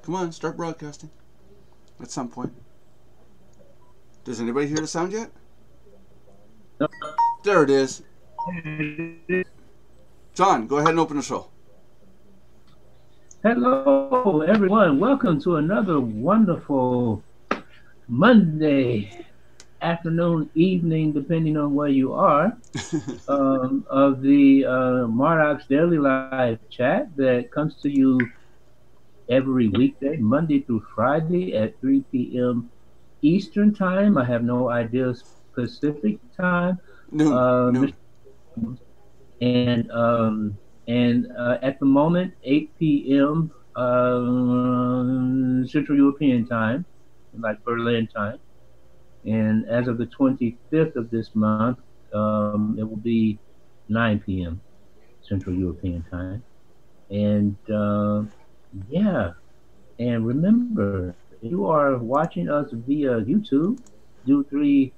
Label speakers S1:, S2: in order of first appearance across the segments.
S1: Come on, start broadcasting at some point. Does anybody hear the sound yet?
S2: No.
S1: There it is. John, go ahead and open the show.
S2: Hello, everyone. Welcome to another wonderful Monday afternoon, evening, depending on where you are, of the Marduk's Daily Live chat that comes to you every weekday, Monday through Friday at 3 p.m. Eastern Time. I have no idea Pacific Time.
S1: Noon.
S2: And at the moment, 8 p.m. Central European Time, like Berlin time. And as of the 25th of this month, it will be 9 p.m. Central European Time. And yeah, and remember, if you are watching us via YouTube, do 3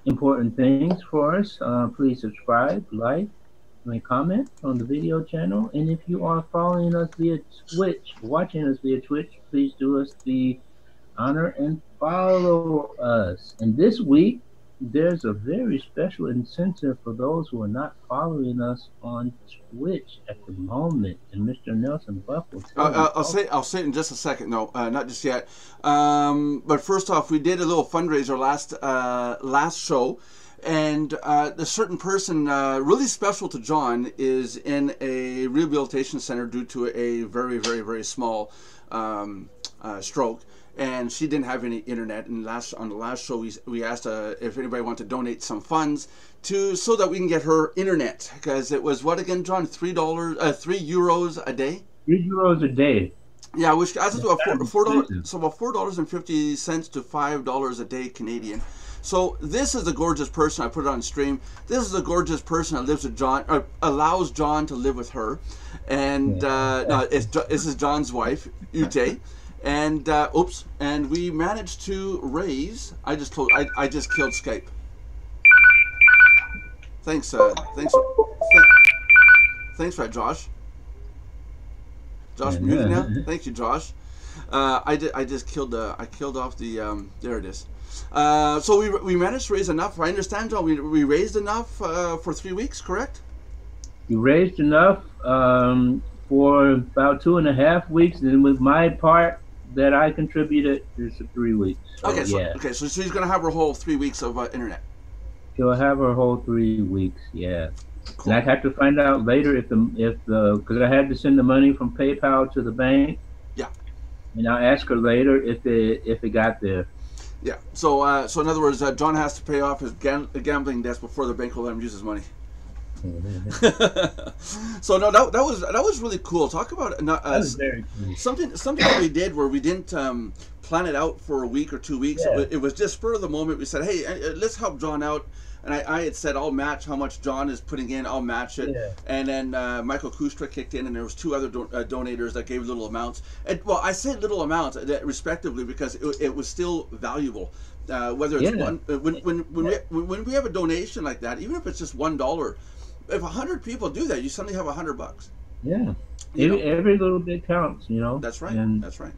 S2: important things for us. Please subscribe, like, and comment on the video channel. And if you are following us via Twitch, watching us via Twitch, please do us the honor and follow us. And this week, there's a very special incentive for those who are not following us on Twitch at the moment. And Mr. Nelson Buff will tell you.
S1: I'll say it in just a second. No, not just yet. But first off, we did a little fundraiser last show. And a certain person, really special to John, is in a rehabilitation center due to a very, very, very small stroke. And she didn't have any internet. And on the last show, we asked if anybody wanted to donate some funds so that we can get her internet. Because it was what again, John? €3 a day.
S2: €3 a day.
S1: Yeah, which adds up to about $4. So about $4.50 to $5 a day Canadian. So this is a gorgeous person. I put it on stream. This is a gorgeous person that lives with John, or allows John to live with her. And this is John's wife, Ute. And and we managed to raise. I just killed Skype. Thanks for that, Josh. Josh muted now. Thank you, Josh. I killed off the there it is. So we managed to raise enough. I understand, John. We raised enough for 3 weeks, correct?
S2: You raised enough for about 2.5 weeks, and with my part that I contributed, it's 3 weeks. So,
S1: okay, so
S2: yeah.
S1: Okay, so she's gonna have her whole 3 weeks of internet.
S2: She'll have her whole 3 weeks. Yeah.
S1: Cool.
S2: And I have to find out later if because I had to send the money from PayPal to the bank.
S1: Yeah.
S2: And I'll ask her later if it got there.
S1: Yeah. So in other words, John has to pay off his gambling debts before the bank will let him use his money. So no, that was really cool. Talk about
S2: that was very cool.
S1: something that we did where we didn't plan it out for a week or 2 weeks.
S2: Yeah.
S1: It was just spur of the moment. We said, hey, let's help John out. And I had said, I'll match how much John is putting in. I'll match it. Yeah. And then Michael Kustra kicked in, and there was 2 other donators that gave little amounts. And well, I say little amounts respectively because it was still valuable. Whether it's when we have a donation like that, even if it's just $1, if 100 people do that, you suddenly have $100.
S2: Yeah. Every little bit counts, you know.
S1: That's right. That's right.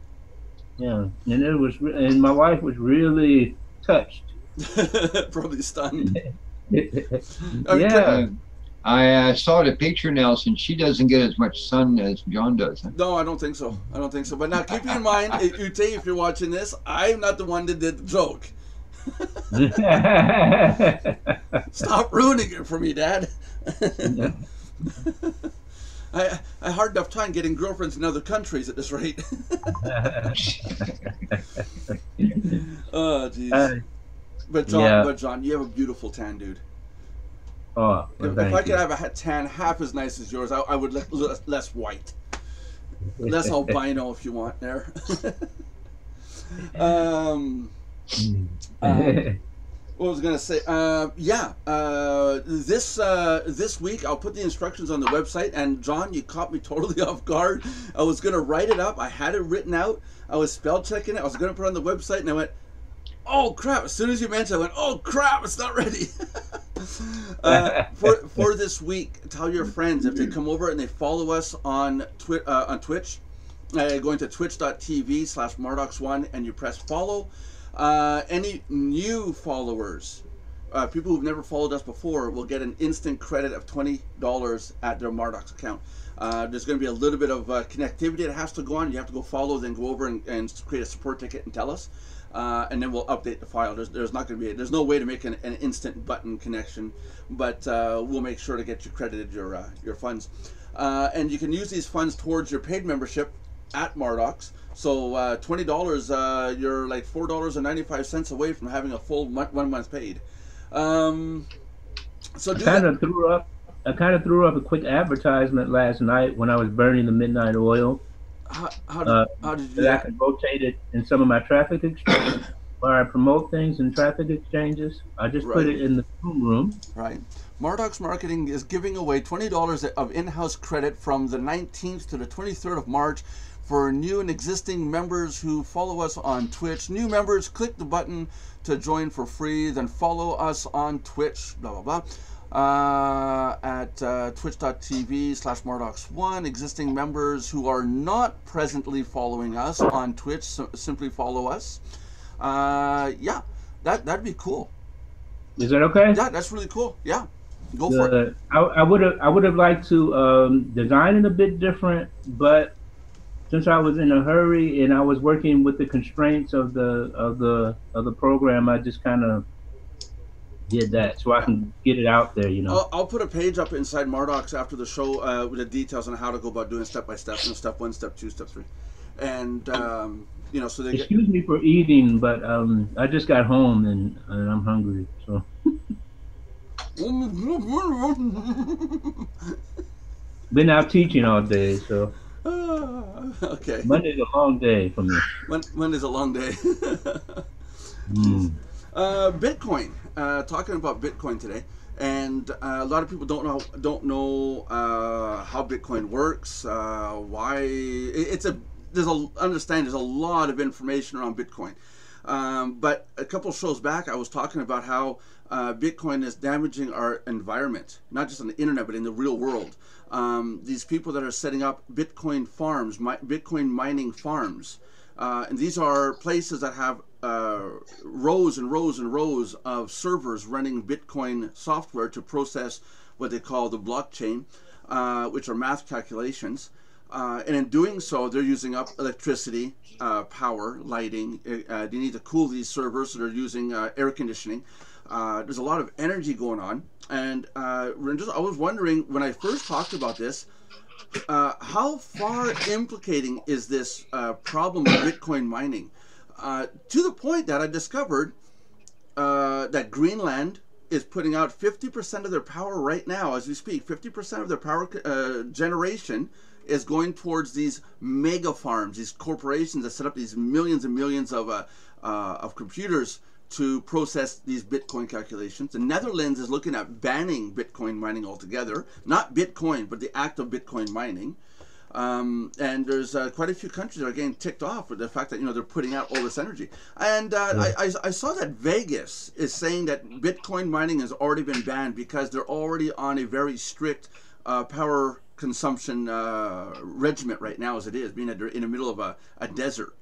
S2: Yeah, and my wife was really touched.
S1: Probably stunned.
S2: Yeah.
S3: I saw the picture, Nelson. She doesn't get as much sun as John does. Huh?
S1: No, I don't think so. But now keep in mind, Ute, if you're watching this, I'm not the one that did the joke. Stop ruining it for me, Dad. I hard enough time getting girlfriends in other countries at this rate. Oh, jeez. But John, you have a beautiful tan, dude.
S2: Oh,
S1: if I could have a tan half as nice as yours, I would look less white, less albino if you want there. What was I gonna say? This week I'll put the instructions on the website. And John, you caught me totally off guard. I was gonna write it up. I had it written out. I was spell checking it. I was gonna put it on the website, and I went, "Oh crap!" As soon as you mentioned, I went, "Oh crap! It's not ready." For this week, tell your friends if they come over and they follow us on Twitch. going to twitch.tv/Mardox1 and you press follow. Any new followers, people who've never followed us before, will get an instant credit of $20 at their Mardox account. There's going to be a little bit of connectivity that has to go on. You have to go follow, then go over and create a support ticket and tell us, and then we'll update the file. There's not going to be, there's no way to make an instant button connection, but we'll make sure to get you credited your funds. And you can use these funds towards your paid membership at Mardox. So $20, you're like $4.95 away from having a full 1 month paid. So
S2: I kind of threw up a quick advertisement last night when I was burning the midnight oil.
S1: How did you do
S2: that? I
S1: that?
S2: can rotate it in some of my traffic exchanges where I promote things in traffic exchanges. I just put it in the room.
S1: Right. Mardox Marketing is giving away $20 of in-house credit from the 19th to the 23rd of March for new and existing members who follow us on Twitch. New members, click the button to join for free, then follow us on Twitch, blah, blah, blah. At twitch.tv/Mardox1. Existing members who are not presently following us on Twitch, simply follow us. Yeah, that'd be cool.
S2: Is that okay?
S1: Yeah, that's really cool. Yeah, go for it.
S2: I would have liked to design it a bit different, but since I was in a hurry and I was working with the constraints of the program, I just kind of did that so I can get it out there, you know.
S1: I'll put a page up inside Mardox after the show with the details on how to go about doing step by step, step 1, step 2, step 3, and you know, so they
S2: excuse me for eating, but I just got home and I'm hungry, so. Been out teaching all day, so.
S1: Okay.
S2: Monday's a long day for me.
S1: Monday's a long day. Bitcoin. Talking about Bitcoin today, and a lot of people don't know how Bitcoin works. Why there's a lot of information around Bitcoin. But a couple shows back, I was talking about how Bitcoin is damaging our environment, not just on the internet, but in the real world. These people that are setting up Bitcoin farms, Bitcoin mining farms, and these are places that have rows and rows and rows of servers running Bitcoin software to process what they call the blockchain, which are math calculations. And in doing so, they're using up electricity, power, lighting. They need to cool these servers, so they're using air conditioning. There's a lot of energy going on. And I was wondering, when I first talked about this, how far implicating is this problem of Bitcoin mining? To the point that I discovered that Greenland is putting out 50% of their power right now as we speak. 50% of their power generation is going towards these mega farms, these corporations that set up these millions and millions of computers to process these Bitcoin calculations. The Netherlands is looking at banning Bitcoin mining altogether. Not Bitcoin, but the act of Bitcoin mining. And there's quite a few countries that are getting ticked off with the fact that, you know, they're putting out all this energy. And I saw that Vegas is saying that Bitcoin mining has already been banned because they're already on a very strict power consumption regiment right now, as it is, being that they're in the middle of a desert,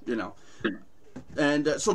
S1: you know. And so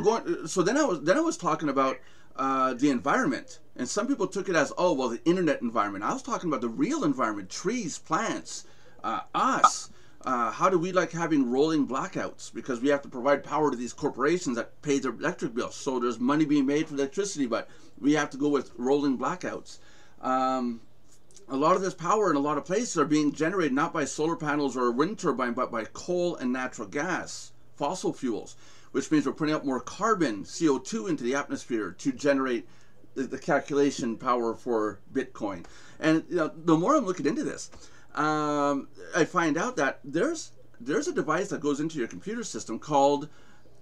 S1: then I was talking about the environment, and some people took it as, oh well, the internet environment. I was talking about the real environment: trees, plants, us. How do we like having rolling blackouts because we have to provide power to these corporations that pay their electric bills? So there's money being made for electricity, but we have to go with rolling blackouts. A lot of this power in a lot of places are being generated not by solar panels or a wind turbine, but by coal and natural gas, fossil fuels, which means we're putting out more carbon, CO2, into the atmosphere to generate the calculation power for Bitcoin. And you know, the more I'm looking into this, I find out that there's a device that goes into your computer system called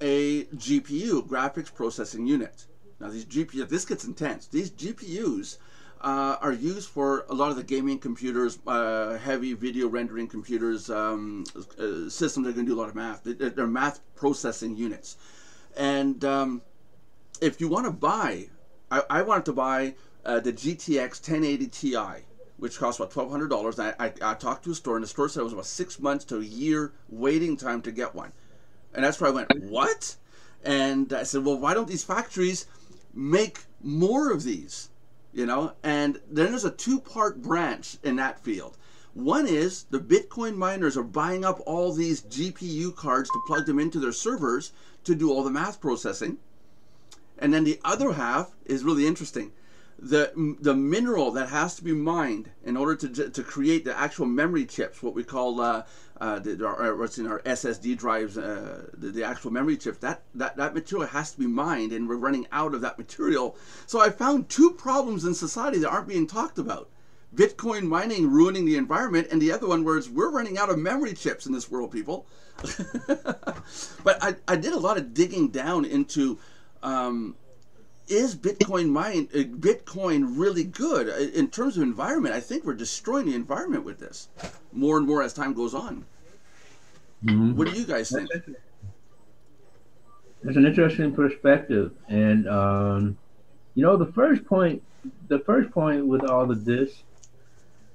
S1: a GPU, graphics processing unit. Now these GPUs, this gets intense. These GPUs are used for a lot of the gaming computers, heavy video rendering computers, systems that are going to do a lot of math. They're math processing units. And if you want to buy, I wanted to buy the GTX 1080 Ti. which costs about $1,200. I talked to a store, and the store said it was about 6 months to a year waiting time to get one. And that's where I went, what? And I said, well, why don't these factories make more of these? You know, and then there's a two-part branch in that field. One is the Bitcoin miners are buying up all these GPU cards to plug them into their servers to do all the math processing. And then the other half is really interesting. The mineral that has to be mined in order to create the actual memory chips, what we call what's in our SSD drives, the actual memory chips, that material has to be mined, and we're running out of that material. So I found two problems in society that aren't being talked about. Bitcoin mining ruining the environment, and the other one was we're running out of memory chips in this world, people. But I did a lot of digging down into is Bitcoin really good in terms of environment? I think we're destroying the environment with this more and more as time goes on. Mm-hmm. What do you guys think?
S2: That's an interesting perspective, and you know, the first point with all of this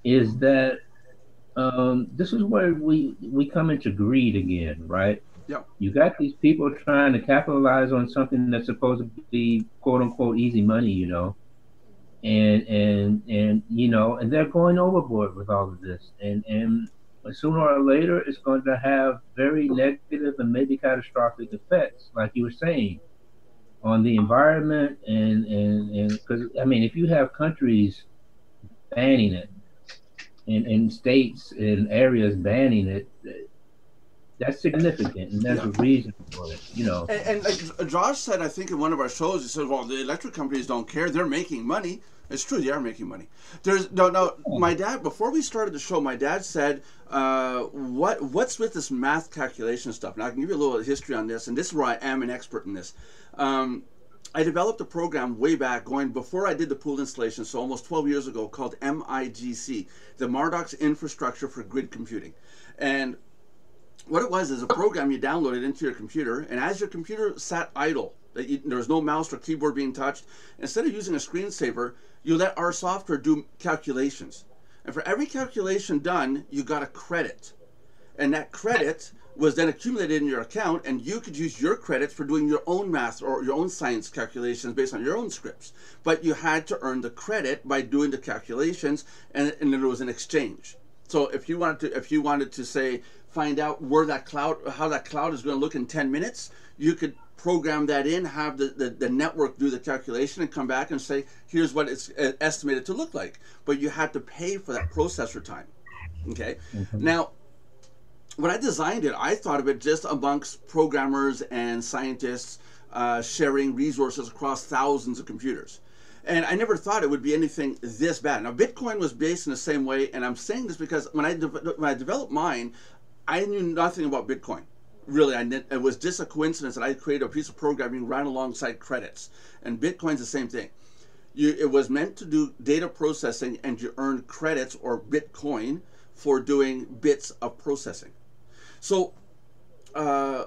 S2: is that this is where we come into greed again, right?
S1: Yep.
S2: You got these people trying to capitalize on something that's supposed to be quote unquote easy money, you know, and you know, and they're going overboard with all of this, and sooner or later it's going to have very negative and maybe catastrophic effects, like you were saying, on the environment, and because I mean, if you have countries banning it, and states and areas banning it, that's significant, and there's a reason for it, you know.
S1: And like Josh said, I think in one of our shows, he said, well, the electric companies don't care. They're making money. It's true, they are making money. There's no. My dad, before we started the show, my dad said, what's with this math calculation stuff? Now, I can give you a little history on this, and this is where I am an expert in this. I developed a program way back, going before I did the pool installation, so almost 12 years ago, called MIGC, the Marduk's Infrastructure for Grid Computing. And what it was is a program you downloaded into your computer, and as your computer sat idle, there was no mouse or keyboard being touched, instead of using a screensaver, you let our software do calculations. And for every calculation done, you got a credit. And that credit was then accumulated in your account, and you could use your credits for doing your own math or your own science calculations based on your own scripts. But you had to earn the credit by doing the calculations, and there was an exchange. So if you wanted to say, find out where that cloud, how that cloud is going to look in 10 minutes, you could program that in, have the network do the calculation, and come back and say, here's what it's estimated to look like. But you had to pay for that processor time. Okay. Mm-hmm. Now, when I designed it, I thought of it just amongst programmers and scientists sharing resources across thousands of computers. And I never thought it would be anything this bad. Now, Bitcoin was based in the same way, and I'm saying this because when I developed mine, I knew nothing about Bitcoin. Really, it was just a coincidence that I created a piece of programming right alongside credits. And Bitcoin's the same thing. It was meant to do data processing, and you earn credits or Bitcoin for doing bits of processing. So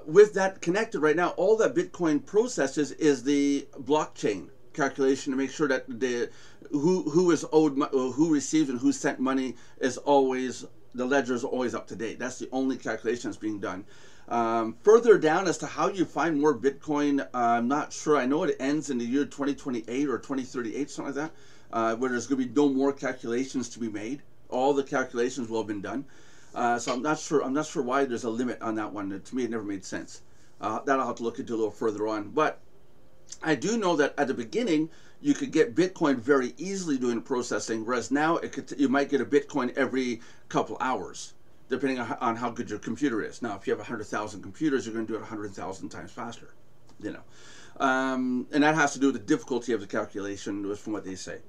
S1: with that connected right now, all that Bitcoin processes is the blockchain calculation to make sure that who is owed, who received and who sent money is always, the ledger is always up to date. That's the only calculation that's being done. Further down as to how you find more Bitcoin, I'm not sure. I know it ends in the year 2028 or 2038, something like that, where there's going to be no more calculations to be made. All the calculations will have been done. So I'm not sure why there's a limit on that one. To me, it never made sense. That I'll have to look into a little further on. But I do know that at the beginning, you could get Bitcoin very easily doing processing, whereas now you might get a Bitcoin every couple hours, depending on how good your computer is. Now, if you have 100,000 computers, you're going to do it 100,000 times faster, you know. And that has to do with the difficulty of the calculation, from what they say.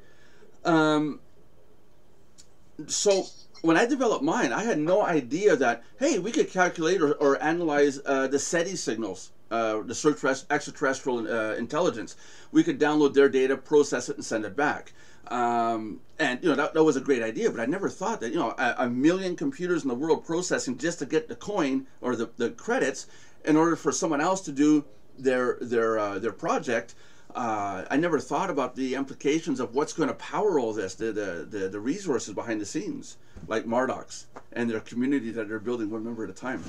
S1: So when I developed mine, I had no idea that, hey, we could calculate or analyze the SETI signals, the extraterrestrial intelligence. We could download their data, process it, and send it back. And you know, that was a great idea, but I never thought that, you know, a million computers in the world processing just to get the coin or the credits in order for someone else to do their project. I never thought about the implications of what's going to power all this, the resources behind the scenes, like Mardocs and their community that they're building one member at a time.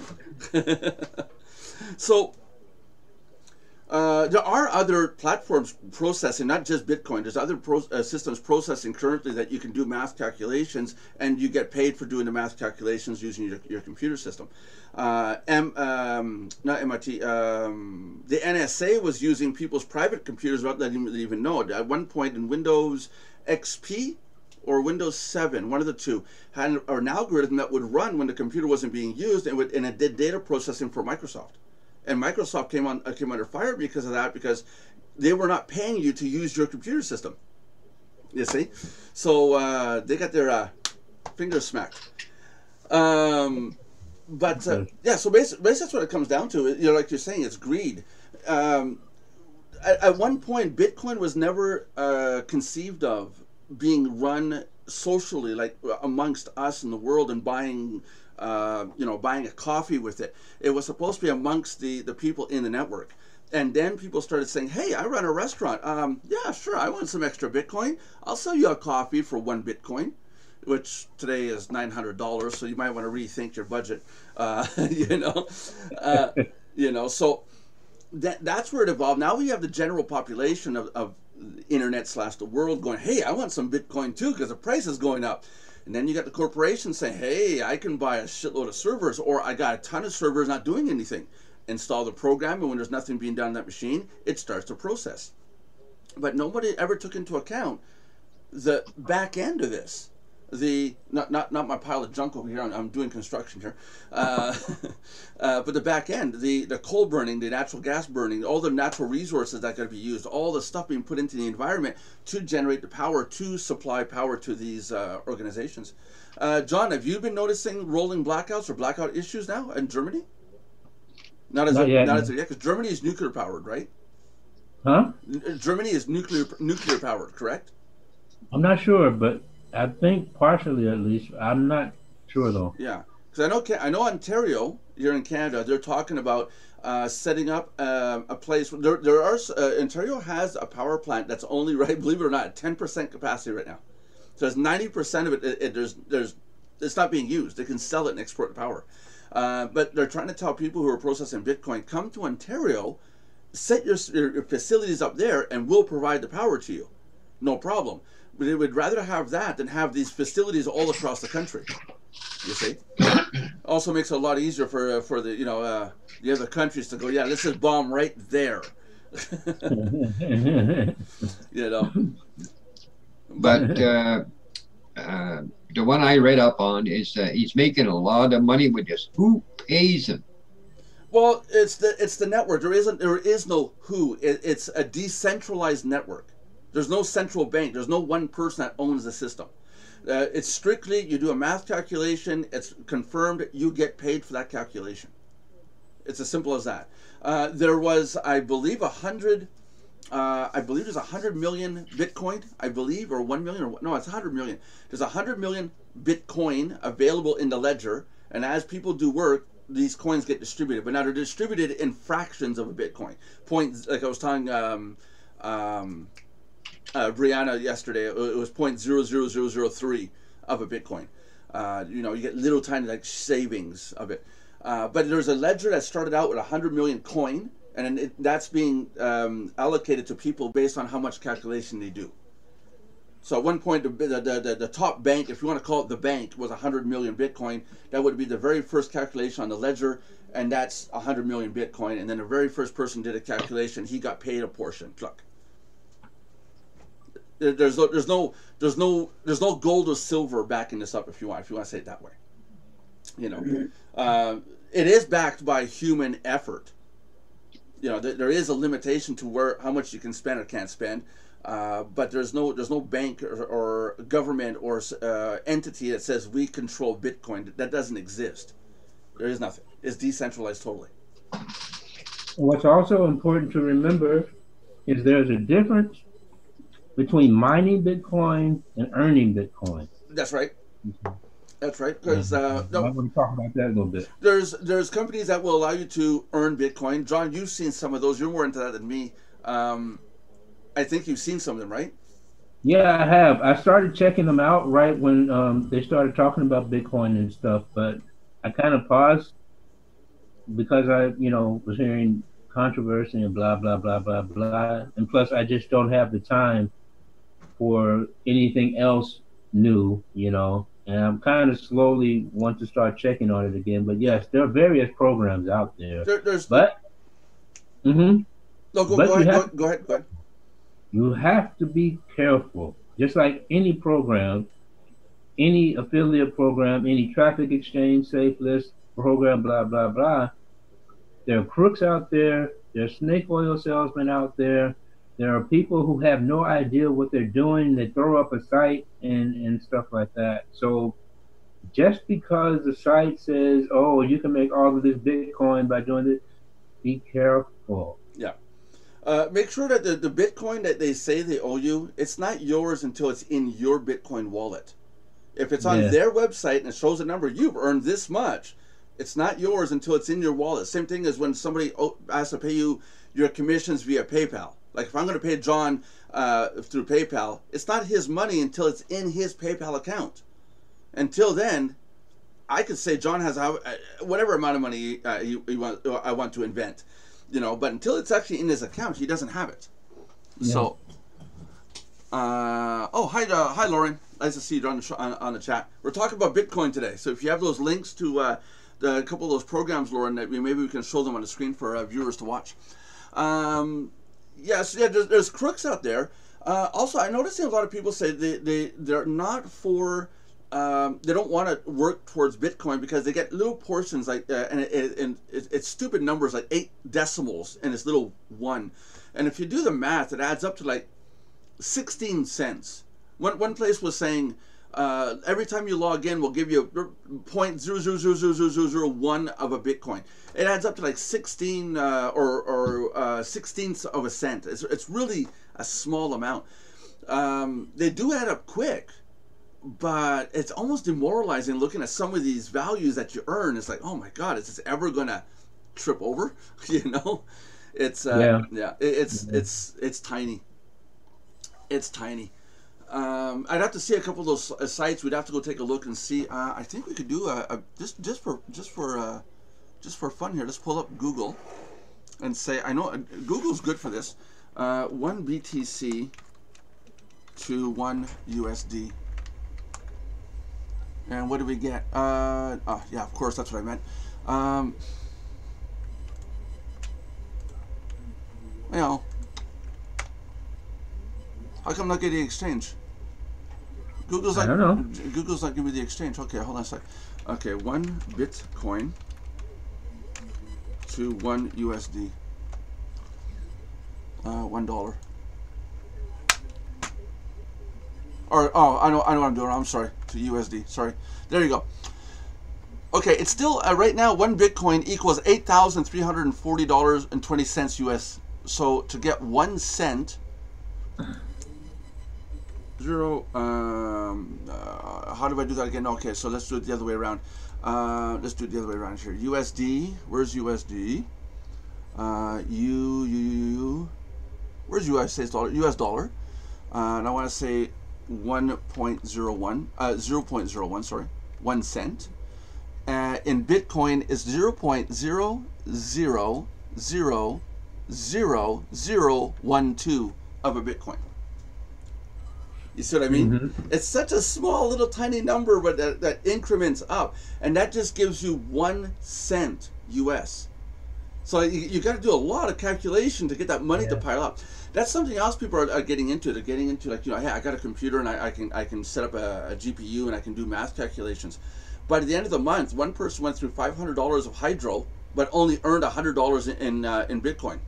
S1: So there are other platforms processing, not just Bitcoin. There's other systems processing currently that you can do math calculations, and you get paid for doing the math calculations using your computer system. Not MIT. The NSA was using people's private computers without letting them even know. At one point in Windows XP or Windows 7, one of the two, had an algorithm that would run when the computer wasn't being used, and it did data processing for Microsoft. And Microsoft came under fire because of that, because they were not paying you to use your computer system. You see, so they got their fingers smacked. But yeah, so basically that's what it comes down to. You know, like you're saying, it's greed. At one point, Bitcoin was never conceived of being run socially, like amongst us in the world, and buying buying a coffee with it. It was supposed to be amongst the people in the network. And then people started saying, hey, I run a restaurant. Yeah, sure, I want some extra Bitcoin. I'll sell you a coffee for 1 Bitcoin, which today is $900, so you might want to rethink your budget. So that's where it evolved. Now we have the general population of the internet / the world going, hey, I want some Bitcoin too because the price is going up. And then you got the corporations saying, hey, I can buy a shitload of servers, or I got a ton of servers not doing anything. Install the program, and when there's nothing being done on that machine, it starts to process. But nobody ever took into account the back end of this. Not my pile of junk over here. I'm doing construction here, but the back end, the coal burning, the natural gas burning, all the natural resources that got to be used, all the stuff being put into the environment to generate the power, to supply power to these organizations. John, have you been noticing rolling blackouts or blackout issues now in Germany? Not yet, because Germany is nuclear powered, right?
S2: Huh?
S1: Germany is nuclear powered, correct?
S2: I'm not sure, but I think partially, at least. I'm not sure though.
S1: Yeah, because I know Ontario here in Canada, they're talking about setting up a place. Ontario has a power plant that's only, right, believe it or not, at 10% capacity right now. So there's 90% of it. It's not being used. They can sell it and export the power. But they're trying to tell people who are processing Bitcoin, come to Ontario, set your facilities up there, and we'll provide the power to you. No problem. But they would rather have that than have these facilities all across the country. You see, also makes it a lot easier for the the other countries to go, yeah, let's just bomb right there.
S3: But the one I read up on is he's making a lot of money with this. Who pays him?
S1: Well, it's the network. There is no who. It's a decentralized network. There's no central bank. There's no one person that owns the system. It's strictly, you do a math calculation, it's confirmed, you get paid for that calculation. It's as simple as that. There was, I believe, 100 million Bitcoin, I believe, or 1 million, or no, it's 100 million. There's 100 million Bitcoin available in the ledger, and as people do work, these coins get distributed. But now they're distributed in fractions of a Bitcoin. Like I was telling Brianna yesterday, it was 0.00003 of a Bitcoin. You get little tiny like savings of it. But there's a ledger that started out with 100 million coin, and that's being allocated to people based on how much calculation they do. So at one point, the top bank, if you want to call it the bank, was 100 million Bitcoin. That would be the very first calculation on the ledger, and that's 100 million Bitcoin. And then the very first person did a calculation, he got paid a portion. Look. There's no gold or silver backing this up, if you want to say it that way. It is backed by human effort. There is a limitation to how much you can spend or can't spend, but there's no bank or government or entity that says we control Bitcoin. That doesn't exist. There is nothing. It's decentralized totally.
S2: What's also important to remember is there's a difference between mining Bitcoin and earning Bitcoin.
S1: That's right. That's right. Because
S2: I want to talk about that a little bit.
S1: There's companies that will allow you to earn Bitcoin. John, you've seen some of those. You're more into that than me. I think you've seen some of them, right?
S2: Yeah, I have. I started checking them out right when they started talking about Bitcoin and stuff, but I kind of paused because I, was hearing controversy and blah blah blah blah blah, and plus I just don't have the time for anything else new. And I'm kind of slowly want to start checking on it again. But
S1: Yeah.
S2: yes, there are various programs out there,
S1: There's
S2: but hmm
S1: no. Go
S2: but you
S1: ahead.
S2: have
S1: Go ahead. Go ahead.
S2: you have to be careful. Just like any program, any affiliate program, any traffic exchange, safe list program, blah blah blah. There are crooks out there. There are snake oil salesmen out there. There are people who have no idea what they're doing. They throw up a site and stuff like that. So just because the site says, "Oh, you can make all of this Bitcoin by doing this," be careful.
S1: Yeah. Make sure that the Bitcoin that they say they owe you, it's not yours until it's in your Bitcoin wallet. If it's on
S2: Yeah,
S1: their website and it shows a number, you've earned this much. It's not yours until it's in your wallet. Same thing as when somebody has to pay you your commissions via PayPal. Like if I'm going to pay John through PayPal, it's not his money until it's in his PayPal account. Until then, I could say John has whatever amount of money I want to invent, but until it's actually in his account, he doesn't have it.
S2: yeah.
S1: So, hi Lauren. Nice to see you on the chat. We're talking about Bitcoin today. So if you have those links to a couple of those programs, Lauren, that maybe we can show them on the screen for viewers to watch. There's crooks out there. Also, I noticed a lot of people say they're not for. They don't want to work towards Bitcoin because they get little portions and it's stupid numbers like 8 decimals and it's little 1, and if you do the math, it adds up to like 16 cents. One place was saying every time you log in, we'll give you 0.00000001 of a Bitcoin. It adds up to like 16 or sixteenths of a cent. It's really a small amount. They do add up quick, but it's almost demoralizing looking at some of these values that you earn. It's like, oh my God, is this ever gonna trip over? It's it's tiny. It's tiny. I'd have to see a couple of those sites. We'd have to go take a look and see. I think we could do just for fun here. Let's pull up Google and say, I know Google's good for this. 1 BTC to 1 USD. And what do we get? Yeah, of course, that's what I meant. How come not getting exchange?
S2: I don't know.
S1: Google's not giving me the exchange. Okay, hold on a sec. Okay, 1 Bitcoin to 1 USD. $1. Or I know what I'm doing. I'm sorry. To USD. Sorry. There you go. Okay, it's still right now 1 Bitcoin equals $8,340.20 US. So to get 1 cent. 0. How do I do that again? Okay, so let's do it the other way around. Let's do it the other way around here. USD. Where's USD? Where's US dollar? US dollar. And I want to say 1.01. 0.01. Sorry, 1 cent. In Bitcoin is 0.0000012 of a Bitcoin. You see what I mean?
S2: Mm-hmm.
S1: It's such a small little tiny number, but that increments up, and that just gives you 1 cent US. So you got to do a lot of calculation to get that money to pile up. That's something else people are getting into. They're getting into, like, hey, I got a computer and I can set up a GPU and I can do math calculations. But at the end of the month, one person went through $500 of hydro, but only earned $100 in Bitcoin.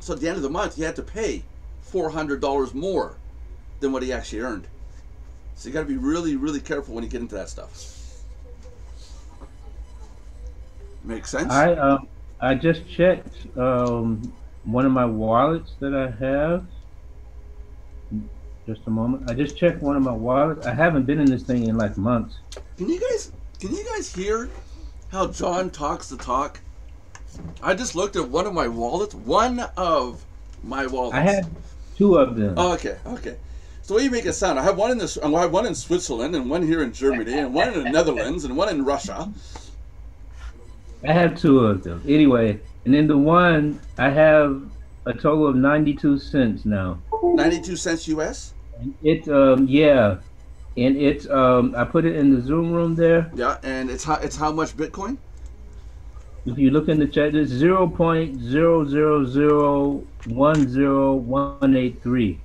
S1: So at the end of the month, he had to pay $400 more than what he actually earned. So you got to be really, really careful when you get into that stuff. Make sense?
S2: I just checked one of my wallets that I have. Just a moment. I just checked one of my wallets. I haven't been in this thing in like months.
S1: Can you guys hear how John talks the talk? I just looked at one of my wallets. One of my wallets.
S2: I had Two of them.
S1: Oh, okay, okay. So what do you make it sound? I have one in this. I have one in Switzerland, and one here in Germany, and one in the Netherlands, and one in Russia.
S2: I have two of them. Anyway, and then the one I have a total of 92 cents now.
S1: 92 cents US.
S2: And it yeah, and it's I put it in the Zoom room there.
S1: Yeah, and it's how much Bitcoin?
S2: If you look in the chat, it's 0.00010,183.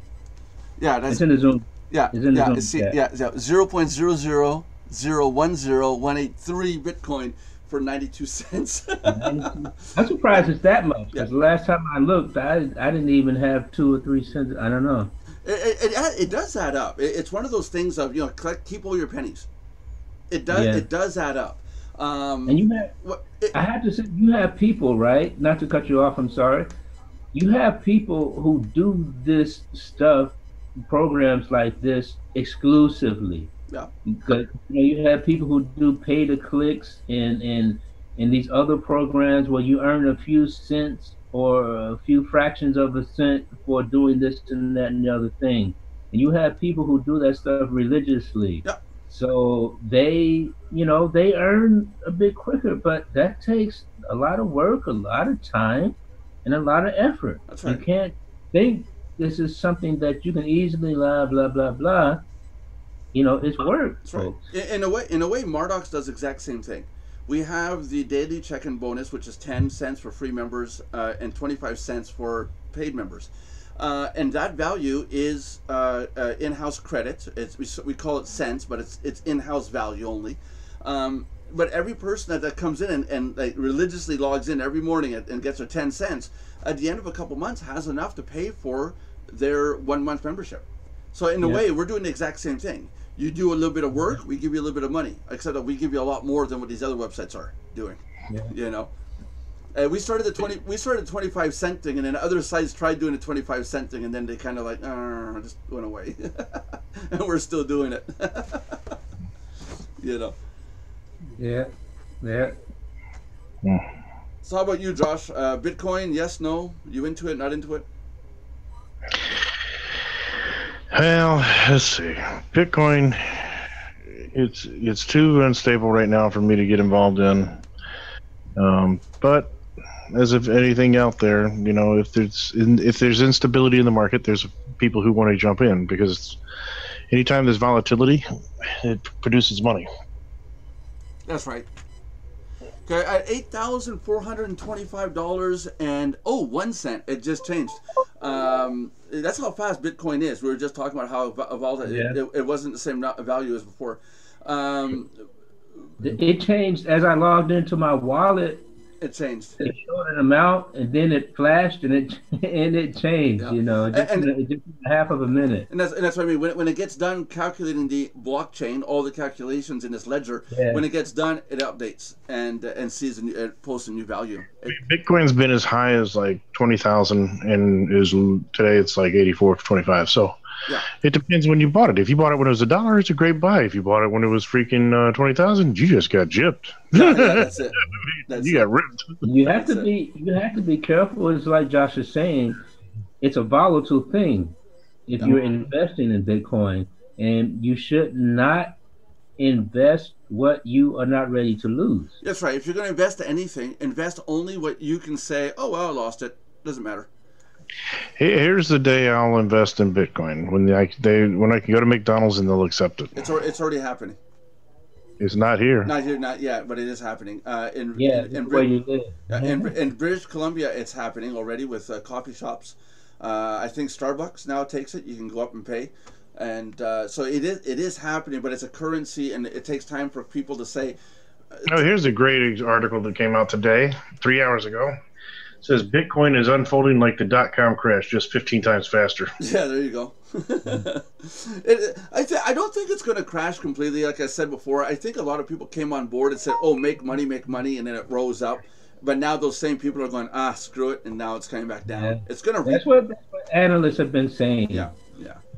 S1: Yeah, that's
S2: It's in the Zoom.
S1: yeah,
S2: It's in the Zoom
S1: see,
S2: chat.
S1: yeah, 0.00010,103 Bitcoin for 92 cents.
S2: I'm surprised it's that much.
S1: Yeah.
S2: Because the last time I looked, I didn't even have 2 or 3 cents. I don't know.
S1: It does add up. It's one of those things of keep all your pennies. It does add up.
S2: And you have, I have to say, you have people, right? Not to cut you off, I'm sorry. You have people who do this stuff, programs like this exclusively.
S1: Yeah.
S2: Because you have people who do pay to clicks in these other programs where you earn a few cents or a few fractions of a cent for doing this and that and the other thing. And you have people who do that stuff religiously.
S1: Yeah.
S2: So they earn a bit quicker, but that takes a lot of work, a lot of time, and a lot of effort.
S1: That's right.
S2: You can't think this is something that you can easily blah blah blah blah. It's work.
S1: That's right. In a way, Mardox does the exact same thing. We have the daily check-in bonus, which is 10 cents for free members and 25 cents for paid members. And that value is in-house credit. We call it cents, but it's in-house value only. But every person that comes in and like, religiously logs in every morning and gets their 10 cents, at the end of a couple months has enough to pay for their 1 month membership. So in a way, we're doing the exact same thing. You do a little bit of work, we give you a little bit of money, except that we give you a lot more than what these other websites are doing.
S2: Yeah.
S1: We started the 25 cent thing, and then other sites tried doing the 25 cent thing, and then they kind of like just went away, and we're still doing it.
S2: Yeah.
S1: So how about you, Josh? Bitcoin? Yes, no? You into it? Not into it?
S4: Well, let's see. Bitcoin, it's too unstable right now for me to get involved in. But as of anything out there, if there's instability in the market, there's people who want to jump in because anytime there's volatility, it produces money.
S1: That's right. Okay, at $8,425 and 1 cent, it just changed. That's how fast Bitcoin is. We were just talking about how volatile it wasn't the same value as before.
S2: It changed as I logged into my wallet.
S1: It changed.
S2: It showed an amount, and then it flashed, and it changed.
S1: Yeah.
S2: Just in half of a minute.
S1: And that's what I mean. When it gets done calculating the blockchain, all the calculations in this ledger, when it gets done, it updates and sees it posts a new value.
S4: Bitcoin's been as high as like 20,000, and today it's like 84.25. So.
S1: Yeah.
S4: It depends when you bought it. If you bought it when it was $1, it's a great buy. If you bought it when it was freaking 20,000, you just got gypped.
S1: Yeah, that's it.
S4: You got ripped.
S2: You have to be careful. It's like Josh is saying, it's a volatile thing. If you're investing in Bitcoin, and you should not invest what you are not ready to lose.
S1: That's right. If you're going to invest in anything, invest only what you can say, oh well, I lost it. Doesn't matter.
S4: Here's the day I'll invest in Bitcoin when I can go to McDonald's and they'll accept it.
S1: It's already happening.
S4: It's not here.
S1: Not here, not yet, but it is happening. In British Columbia, it's happening already with coffee shops. I think Starbucks now takes it. You can go up and pay, and so it is happening. But it's a currency, and it takes time for people to say.
S4: Here's a great article that came out today, 3 hours ago. It says Bitcoin is unfolding like the .com crash, just 15 times faster.
S1: Yeah, there you go. I don't think it's going to crash completely. Like I said before, I think a lot of people came on board and said, "Oh, make money," and then it rose up. But now those same people are going, screw it, and now it's coming back down.
S2: Yeah.
S1: It's going to.
S2: That's what analysts have been saying.
S1: Yeah.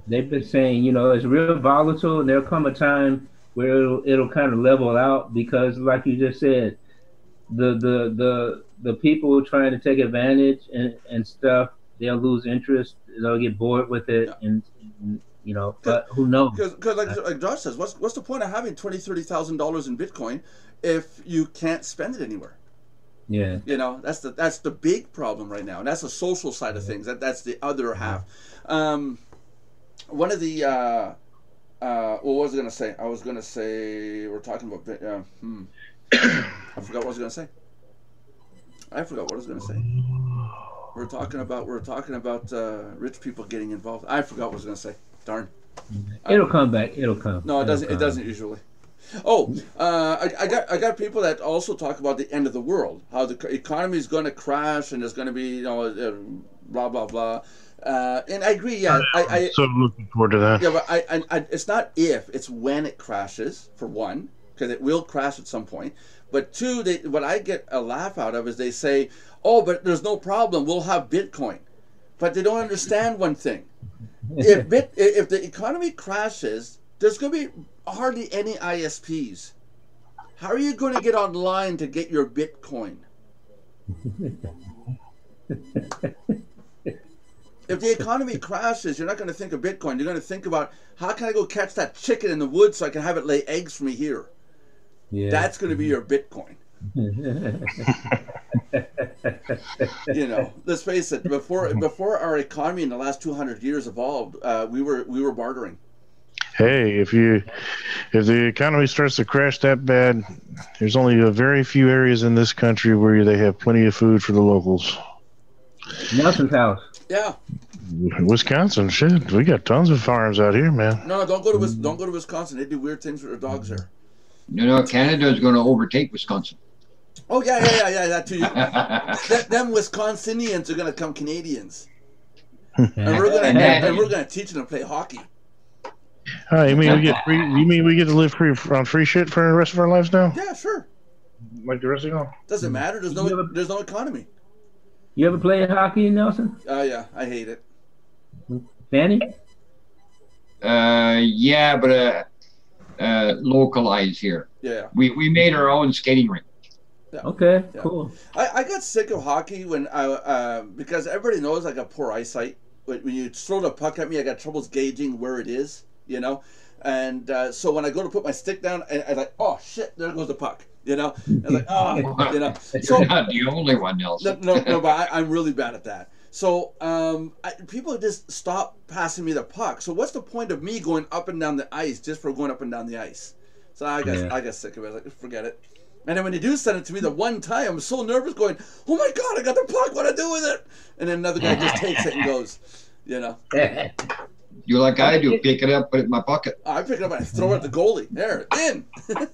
S2: They've been saying, it's real volatile, and there'll come a time where it'll kind of level out because, like you just said, the people trying to take advantage and stuff they'll lose interest. They'll get bored with it,
S1: Yeah.
S2: and but who knows?
S1: Because like Josh says, what's the point of having $20,000-$30,000 in Bitcoin if you can't spend it anywhere?
S2: Yeah.
S1: That's the big problem right now, and that's the social side of things. That's the other half. One of the what was I going to say? I was going to say we're talking about. I forgot what I was going to say. We're talking about rich people getting involved. I forgot what I was going to say. Darn.
S2: It'll come back. It'll come.
S1: No, it doesn't. It doesn't usually. Oh, I got people that also talk about the end of the world, how the economy is going to crash and there's going to be blah blah blah, and I agree. Yeah, I
S4: so looking forward to that.
S1: yeah, but I it's not if, it's when it crashes, for one, because it will crash at some point. But two, what I get a laugh out of is they say, oh, but there's no problem, we'll have Bitcoin, but they don't understand one thing. If the economy crashes, there's going to be hardly any ISPs. How are you going to get online to get your Bitcoin? If the economy crashes, you're not going to think of Bitcoin. You're going to think about, how can I go catch that chicken in the woods so I can have it lay eggs for me here?
S2: Yeah.
S1: That's going to be your Bitcoin. Let's face it. Before our economy in the last 200 years evolved, we were bartering.
S4: Hey, if the economy starts to crash that bad, there's only a very few areas in this country where they have plenty of food for the locals.
S2: Nelson's house.
S1: Yeah.
S4: Wisconsin, shit, we got tons of farms out here, man.
S1: No, don't go to Wisconsin. They do weird things with their dogs there.
S3: Canada is going to overtake Wisconsin.
S1: Oh yeah, that too. Them Wisconsinians are going to become Canadians, and we're going to teach them to play hockey.
S4: You mean we get to live on free shit for the rest of our lives now?
S1: Yeah, sure.
S4: Like the rest of y'all?
S1: Doesn't matter. There's no economy.
S2: You ever play hockey, Nelson?
S1: Oh yeah, I hate it.
S2: Fanny?
S3: Yeah, but localized here.
S1: Yeah.
S3: We made our own skating rink.
S1: Yeah.
S2: Okay,
S1: Yeah.
S2: cool.
S1: I got sick of hockey when because everybody knows I got poor eyesight. When you throw the puck at me, I got troubles gauging where it is, and so when I go to put my stick down, I'm like, oh shit, there goes the puck, I was like, oh, So
S3: You're not the only one, Nelson.
S1: no, but I'm really bad at that. So people just stop passing me the puck. So what's the point of me going up and down the ice just for going up and down the ice? So I got sick of it. I was like, forget it. And then when they do send it to me the one time, I'm so nervous going, oh my God, I got the puck, what do I do with it? And then another guy just takes it and goes,
S3: You like I do, pick it up, put it in my pocket.
S1: I pick it up and I throw it at the goalie. There, in.
S2: I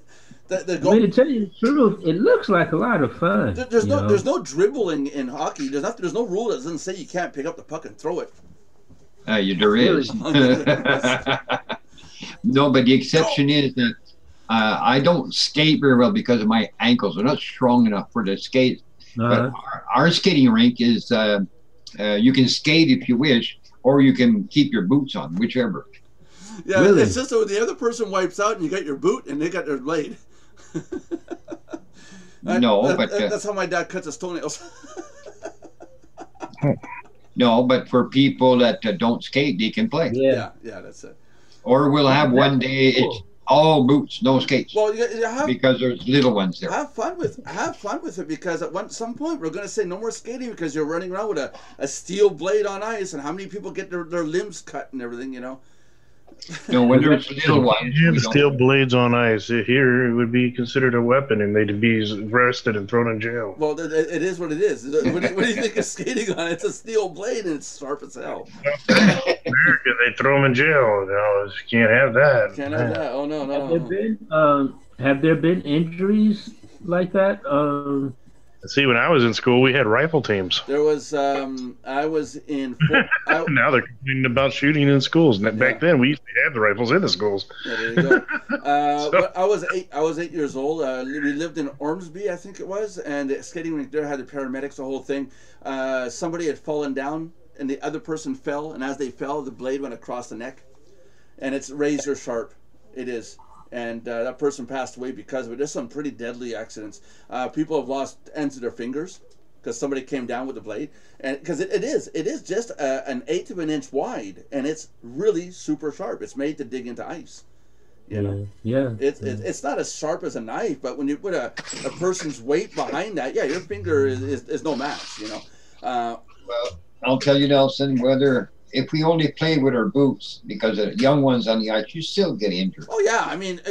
S2: mean, to tell you the truth, it looks like a lot of fun.
S1: There's no dribbling in hockey. There's no rule that doesn't say you can't pick up the puck and throw it.
S3: There is. No, but the exception is that I don't skate very well because of my ankles. They're not strong enough for the skate. But our skating rink is you can skate if you wish, or you can keep your boots on, whichever.
S1: Yeah, really? It's just that when the other person wipes out and you got your boot and they got their blade. That's how my dad cuts his toenails.
S3: No, but for people that don't skate, they can play.
S1: Yeah, that's it.
S3: Or we'll have one day it's all boots, no skates.
S1: Well,
S3: because there's little ones there.
S1: Have fun with it because at some point we're going to say no more skating because you're running around with a steel blade on ice, and how many people get their limbs cut and everything,
S3: No, when there's little ones.
S4: You have steel blades on ice. Here, it would be considered a weapon, and they'd be arrested and thrown in jail.
S1: Well, it is what it is. What do you think of skating on? It's a steel blade, and it's sharp as hell.
S4: America, they throw them in jail. No, you can't have that.
S1: Can't have that. Oh no.
S2: Have there been injuries like that?
S4: See, when I was in school, we had rifle teams.
S1: There was, I was in.
S4: Now they're complaining about shooting in schools. Back then, we used to have the rifles in the schools.
S1: Yeah, there you go. But I was 8 years old. We lived in Ormsby, I think it was, and the skating rink there had the paramedics, the whole thing. Somebody had fallen down, and the other person fell, and as they fell, the blade went across the neck, and it's razor sharp. It is. And that person passed away because of it. There's some pretty deadly accidents. People have lost ends of their fingers because somebody came down with the blade, and because it is just an eighth of an inch wide, and it's really super sharp. It's made to dig into ice. You know, it's not as sharp as a knife, but when you put a person's weight behind that, yeah, your finger is no match. You know.
S3: Well, I'll tell you, Nelson, if we only play with our boots, because the young ones on the ice, you still get injured.
S1: Oh yeah, I mean,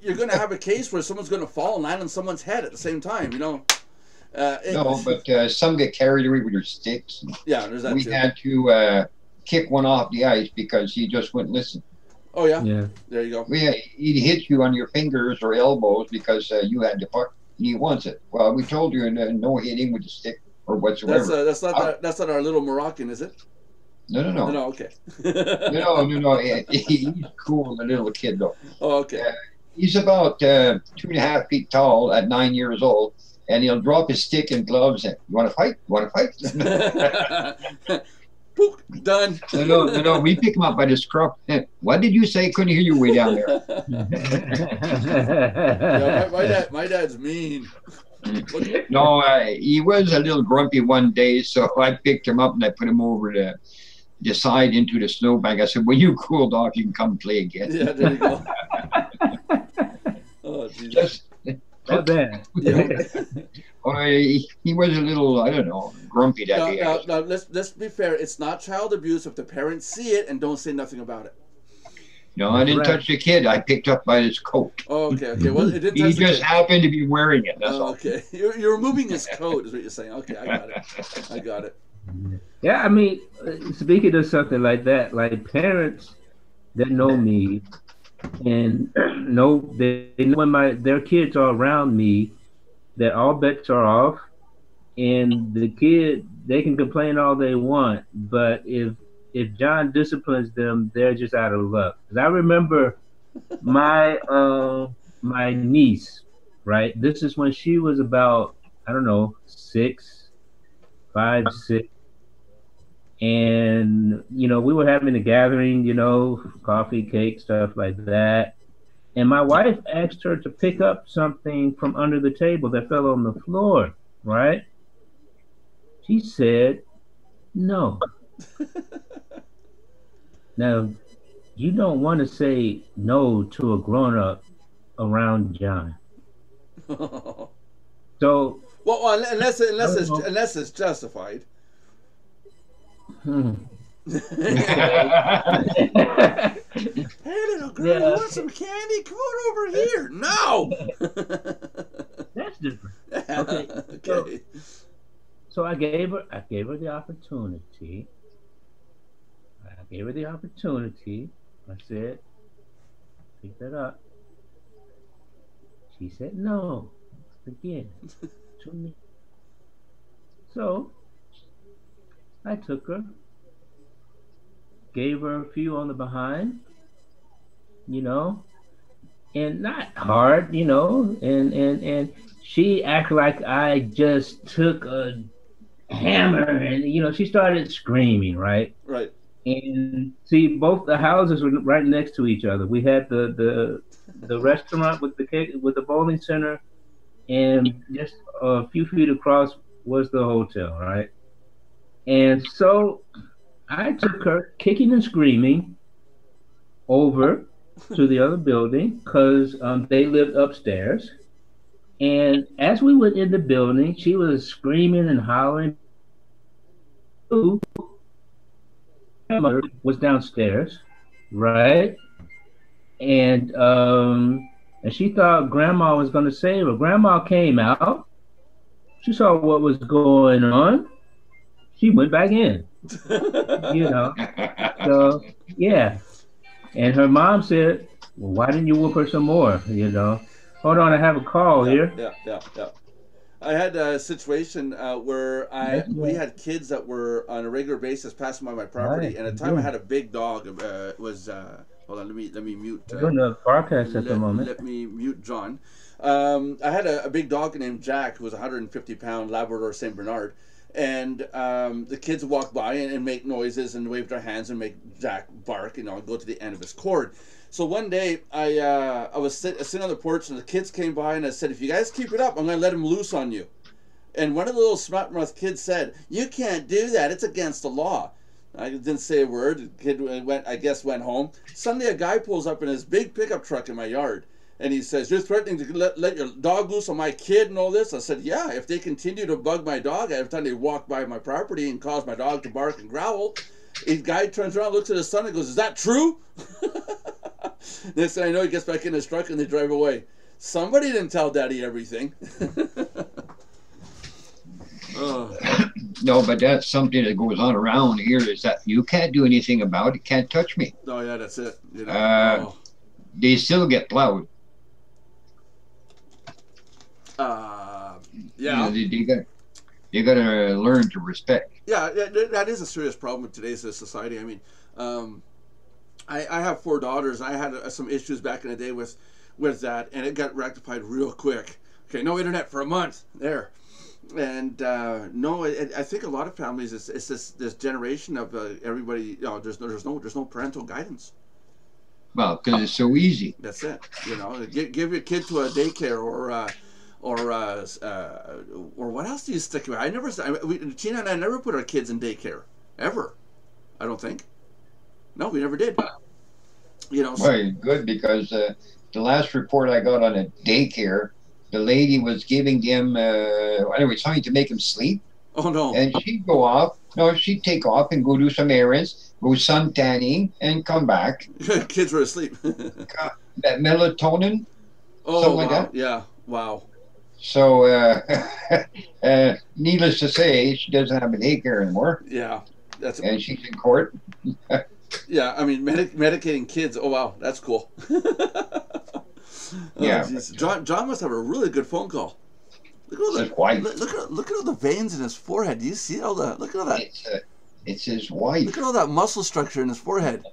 S1: you're going to have a case where someone's going to fall and land on someone's head at the same time. You know.
S3: No, but some get carried away with their sticks.
S1: Yeah, there's that.
S3: We had to kick one off the ice because he just wouldn't listen.
S1: Oh yeah.
S2: Yeah.
S1: There you go.
S3: He'd hit you on your fingers or elbows because you had the puck and he wants it. Well, we told you no hitting with the stick or whatsoever.
S1: That's not our little Moroccan, is it?
S3: No.
S1: No, okay.
S3: No. He's cool, the little kid though.
S1: Oh, okay.
S3: He's about 2.5 feet tall at 9 years old, and he'll drop his stick and gloves and, you want to fight? You want to fight?
S1: Pook, done.
S3: No. We pick him up by the scruff. What did you say? Couldn't hear you way down there.
S1: Yeah, my dad's mean.
S3: No, he was a little grumpy one day, so I picked him up and I put him over the side into the snowbank. I said, "When you cooled off, you can come play again."
S1: Yeah, there you go. Oh, Jesus.
S2: Not bad.
S3: He was a little, I don't know, grumpy that day.
S1: Now, let's be fair. It's not child abuse if the parents see it and don't say nothing about it.
S3: No, I didn't touch the kid. I picked up by his coat.
S1: Oh, okay. Well, it didn't.
S3: He just happened to be wearing it. That's all.
S1: Okay. You're removing his coat, is what you're saying. Okay, I got it.
S2: Yeah, I mean, speaking of something like that, like parents that know me and they know when their kids are around me, that all bets are off, and the kid, they can complain all they want, but if John disciplines them, they're just out of luck. 'Cause I remember my niece, right? This is when she was about, I don't know, 5, 6. And, we were having a gathering, coffee, cake, stuff like that. And my wife asked her to pick up something from under the table that fell on the floor, right? She said, no. Now, you don't want to say no to a grown-up around John. So,
S1: well, unless it's justified.
S2: Hmm.
S1: Hey, little girl, you want some candy? Come on over here. No.
S2: That's different.
S1: Okay.
S2: So I gave her the opportunity. I said, pick that up. She said no. Again. To me. So I took her, gave her a few on the behind, and not hard, and she acted like I just took a hammer and, she started screaming, right?
S1: Right.
S2: And see, both the houses were right next to each other. We had the restaurant with the bowling center, and just a few feet across was the hotel, right? And so I took her kicking and screaming over to the other building because they lived upstairs. And as we went in the building, she was screaming and hollering. My mother was downstairs, right? And she thought Grandma was going to save her. Grandma came out. She saw what was going on. She went back in, So, yeah. And her mom said, well, why didn't you whoop her some more, Hold on, I have a call here.
S1: Yeah. I had a situation where we had kids that were on a regular basis passing by my property, and at the time I had a big dog. It was hold on, let me mute.
S2: We're doing the podcast at the moment.
S1: Let me mute John. I had a big dog named Jack, who was 150-pound Labrador Saint Bernard. And the kids would walk by and make noises and wave their hands and make Jack bark, and go to the end of his cord. So one day I was sitting on the porch and the kids came by and I said, if you guys keep it up, I'm going to let him loose on you. And one of the little smart mouth kids said, "You can't do that. It's against the law." I didn't say a word. The kid went home. Suddenly a guy pulls up in his big pickup truck in my yard. And he says, "You're threatening to let your dog loose on my kid and all this?" I said, "Yeah, if they continue to bug my dog every time they walk by my property and cause my dog to bark and growl." The guy turns around, looks at his son and goes, "Is that true?" Next thing I know, he gets back in his truck and they drive away. Somebody didn't tell Daddy everything.
S3: No, but that's something that goes on around here, is that you can't do anything about it. Can't touch me.
S1: Oh, yeah, that's it. You know?
S3: They still get plowed.
S1: Yeah.
S3: You know, they got to learn to respect.
S1: Yeah, that is a serious problem with today's society. I mean, I have 4 daughters. I had some issues back in the day with that, and it got rectified real quick. Okay, no internet for a month. There. And no, I think a lot of families, it's this generation of everybody. You know, there's no parental guidance.
S3: Well, because it's so easy.
S1: That's it. You know, give your kid to a daycare or what else do you stick with? Tina and I never put our kids in daycare ever. I don't think. No, we never did. You know.
S3: Well, good, because the last report I got on a daycare, the lady was giving them trying to make them sleep.
S1: Oh no!
S3: And she'd go off. No, she'd take off and go do some errands, go sun tanning, and come back.
S1: Kids were asleep.
S3: That melatonin.
S1: Oh,
S3: like
S1: wow.
S3: that.
S1: Yeah. Wow.
S3: So, needless to say, she doesn't have a daycare anymore.
S1: Yeah,
S3: and she's in court.
S1: Yeah, I mean, medicating kids. Oh wow, that's cool.
S3: Yeah,
S1: John must have a really good phone call. Look at all
S3: his wife.
S1: Look at all the veins in his forehead. Do you see all the? Look at all that.
S3: It's his wife.
S1: Look at all that muscle structure in his forehead.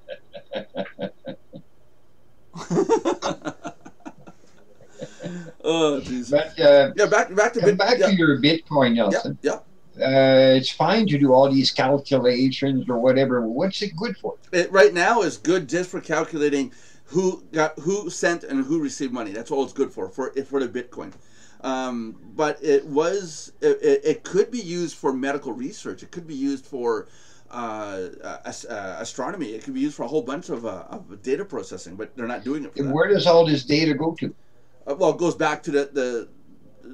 S1: Oh, jeez.
S3: But
S1: yeah, back to
S3: to your Bitcoin, Nelson.
S1: Yeah.
S3: It's fine to do all these calculations or whatever. What's it good for?
S1: It right now is good just for calculating who sent and who received money. That's all it's good for the Bitcoin. But it could be used for medical research. It could be used for astronomy. It could be used for a whole bunch of data processing, but they're not doing it for that.
S3: Where does all this data go to?
S1: Well, it goes back to the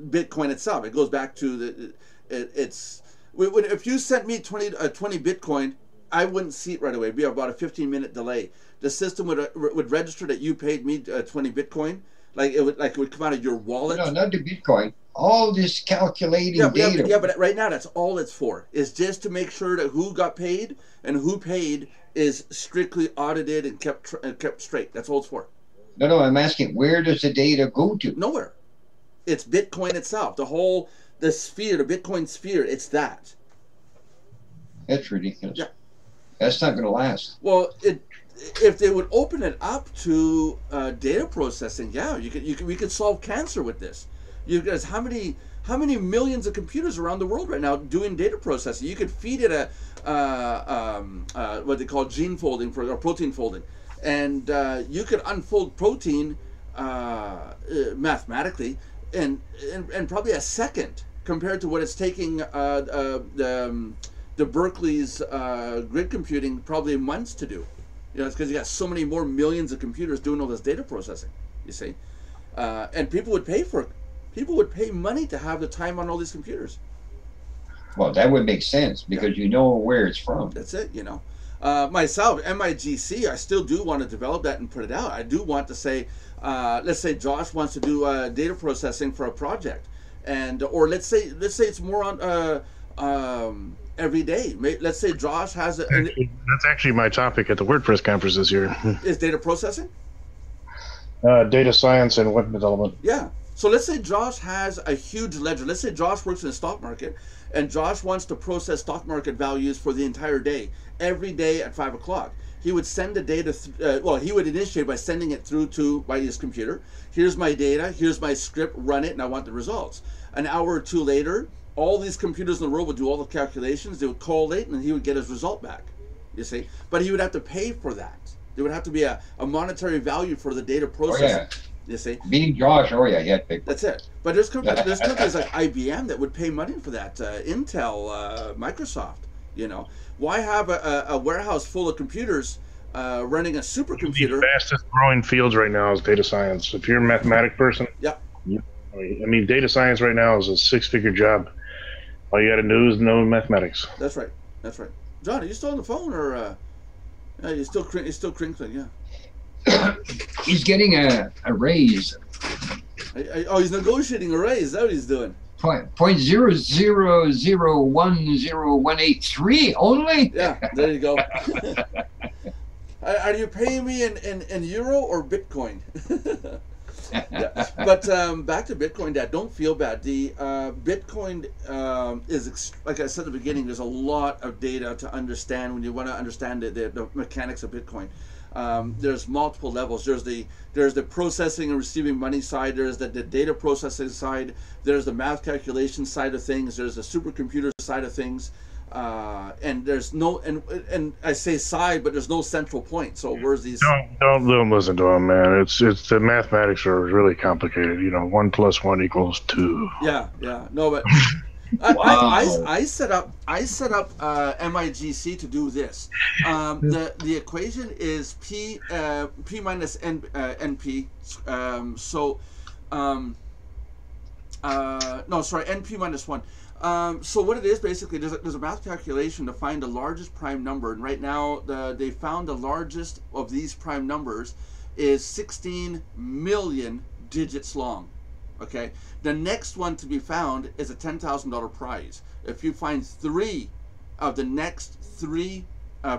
S1: Bitcoin itself. It goes back to if you sent me 20 Bitcoin, I wouldn't see it right away. It'd be about a 15-minute delay. The system would register that you paid me 20 Bitcoin. It would come out of your wallet.
S3: No, not the Bitcoin. All this calculating data.
S1: Yeah, but right now that's all it's for. Is just to make sure that who got paid and who paid is strictly audited and kept straight. That's all it's for.
S3: No, I'm asking, where does the data go to?
S1: Nowhere. It's Bitcoin itself. The Bitcoin sphere. It's that.
S3: That's ridiculous.
S1: Yeah.
S3: That's not going to last.
S1: Well, if they would open it up to data processing, yeah, we could solve cancer with this. You guys, how many millions of computers around the world right now doing data processing? You could feed it what they call gene folding or protein folding, and you could unfold protein mathematically in probably a second compared to what it's taking the Berkeley's grid computing probably months to do. You know, it's because you got so many more millions of computers doing all this data processing. You see, and people would pay for it. People would pay money to have the time on all these computers.
S3: Well, that would make sense because you know where it's from.
S1: That's it. You know, myself, MIGC, I still do want to develop that and put it out. I do want to say, let's say Josh wants to do data processing for a project, or let's say it's more on every day. Let's say Josh has
S4: that's actually my topic at the WordPress conference this year.
S1: Is data processing?
S4: Data science and web development.
S1: Yeah. So let's say Josh has a huge ledger. Let's say Josh works in the stock market, and Josh wants to process stock market values for the entire day, every day at 5 o'clock. He would send the data. He would initiate by sending it through by his computer. Here's my data. Here's my script. Run it, and I want the results. An hour or two later, all these computers in the world would do all the calculations. They would collate, and he would get his result back. You see, but he would have to pay for that. There would have to be a monetary value for the data processing. You see?
S3: Meaning Josh, oh yeah, he had Bitcoin.
S1: That's it. But there's companies like IBM that would pay money for that. Intel, Microsoft. You know, why have a warehouse full of computers running a supercomputer?
S4: The fastest growing fields right now is data science. If you're a mathematic person,
S1: yeah.
S4: I mean, data science right now is a 6-figure job. All you got to do is know mathematics.
S1: That's right. That's right. John, are you still on the phone, or you're still crinkling? Yeah.
S3: He's getting a raise.
S1: Oh, he's negotiating a raise. Is that what he's doing?
S3: Point 0.0001183 only.
S1: Yeah, there you go. Are you paying me in euro or Bitcoin? Yeah. But back to Bitcoin, Dad. Don't feel bad. The Bitcoin is, like I said at the beginning, there's a lot of data to understand when you want to understand the mechanics of Bitcoin. There's multiple levels. There's the processing and receiving money side. There's the data processing side. There's the math calculation side of things. There's the supercomputer side of things. And there's no, and I say side, but there's no central point. So where's these?
S4: Don't listen to him, man. It's the mathematics are really complicated. 1 + 1 = 2.
S1: Yeah. No, but I set up MIGC to do this. The equation is P minus NP. NP minus 1. So what it is basically, there's a math calculation to find the largest prime number, and right now they found the largest of these prime numbers is 16 million digits long. Okay, the next one to be found is a $10,000 prize. If you find 3 of the next 3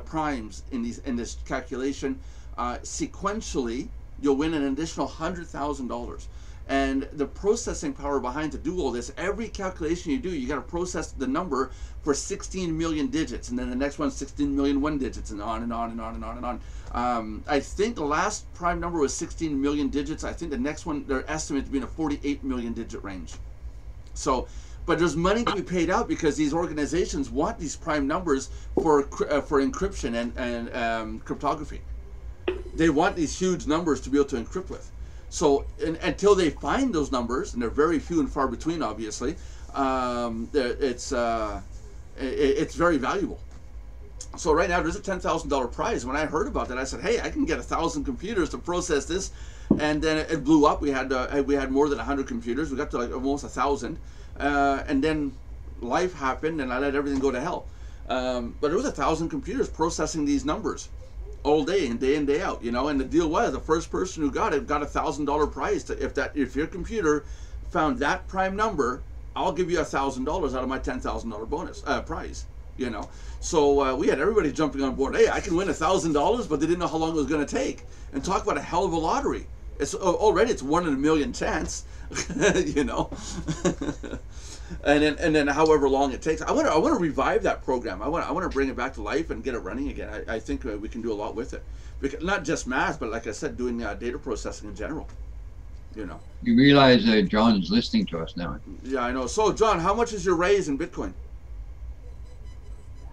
S1: primes in this calculation sequentially, you'll win an additional $100,000. And the processing power behind to do all this, every calculation you do, you got to process the number for 16 million digits, and then the next one 16 million 1 digits, and on and on and on and on and on. I think the last prime number was 16 million digits. I think the next one, they're estimated to be in a 48 million digit range. So, but there's money to be paid out because these organizations want these prime numbers for encryption and cryptography. They want these huge numbers to be able to encrypt with. So until they find those numbers, and they're very few and far between, obviously, it's very valuable. So right now there's a $10,000 prize. When I heard about that, I said, "Hey, I can get 1,000 computers to process this," and then it blew up. We had more than 100 computers. We got to like almost 1,000, and then life happened, and I let everything go to hell. But there was 1,000 computers processing these numbers all day and day in, day out, and the deal was the first person who got it got a $1,000 prize. If your computer found that prime number, I'll give you $1,000 out of my $10,000 bonus prize. So we had everybody jumping on board. Hey, I can win $1,000, but they didn't know how long it was going to take. And talk about a hell of a lottery. It's already 1 in a million chance, And then however long it takes, I want to revive that program. I want to bring it back to life and get it running again. I think we can do a lot with it, because not just math, but like I said, doing data processing in general. You
S3: realize John's listening to us now.
S1: Yeah, I know. So John, how much is your raise in Bitcoin?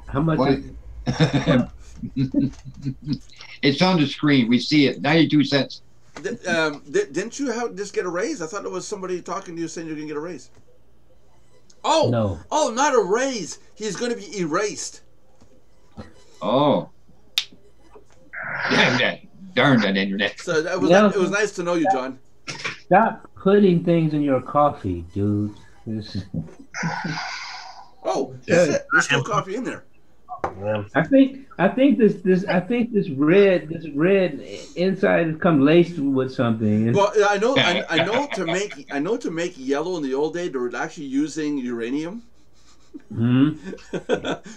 S2: How much?
S3: It's on the screen. We see it. 92 cents.
S1: Didn't you just get a raise? I thought it was somebody talking to you saying you're going to get a raise. Oh,
S2: no.
S1: Oh, not a raise. He's going to be erased.
S3: Oh. Damn that. Darn that internet.
S1: So it was nice to know you, John.
S2: Stop putting things in your coffee, dude.
S1: Oh, there's still coffee in there.
S2: I think this red inside has come laced with something.
S1: Well, I know to make yellow in the old day they were actually using uranium.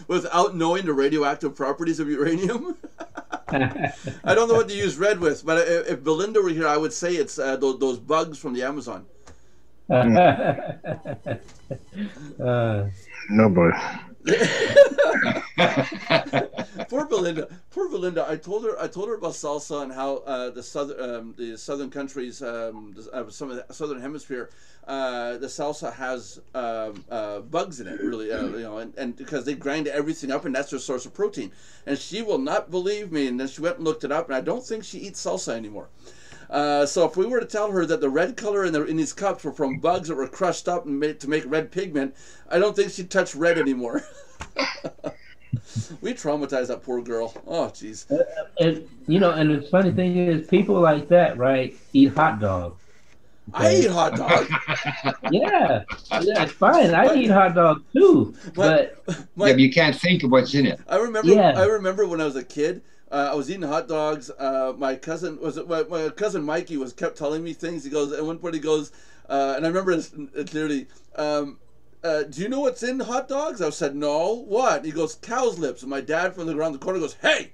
S1: Without knowing the radioactive properties of uranium. I don't know what to use red with, but if Belinda were here, I would say it's those bugs from the Amazon.
S4: No, boy.
S1: Poor Belinda. I told her about salsa and how the southern countries, some of the southern hemisphere, the salsa has bugs in it, really, and because they grind everything up, and that's their source of protein. And she will not believe me. And then she went and looked it up, and I don't think she eats salsa anymore. So if we were to tell her that the red color in these cups were from bugs that were crushed up and made to make red pigment, I don't think she'd touch red anymore. We traumatized that poor girl. Oh, jeez.
S2: And and the funny thing is, people like that, right, eat hot dogs.
S1: I eat hot dog.
S2: Yeah, it's fine. I eat hot dogs too, but
S3: you can't think of what's in it.
S1: I remember when I was a kid. I was eating hot dogs. My cousin my cousin Mikey kept telling me things. He goes, at one point he goes, and I remember it clearly. Do you know what's in hot dogs? I said, no. What? He goes, cow's lips. And my dad from around the corner goes, hey.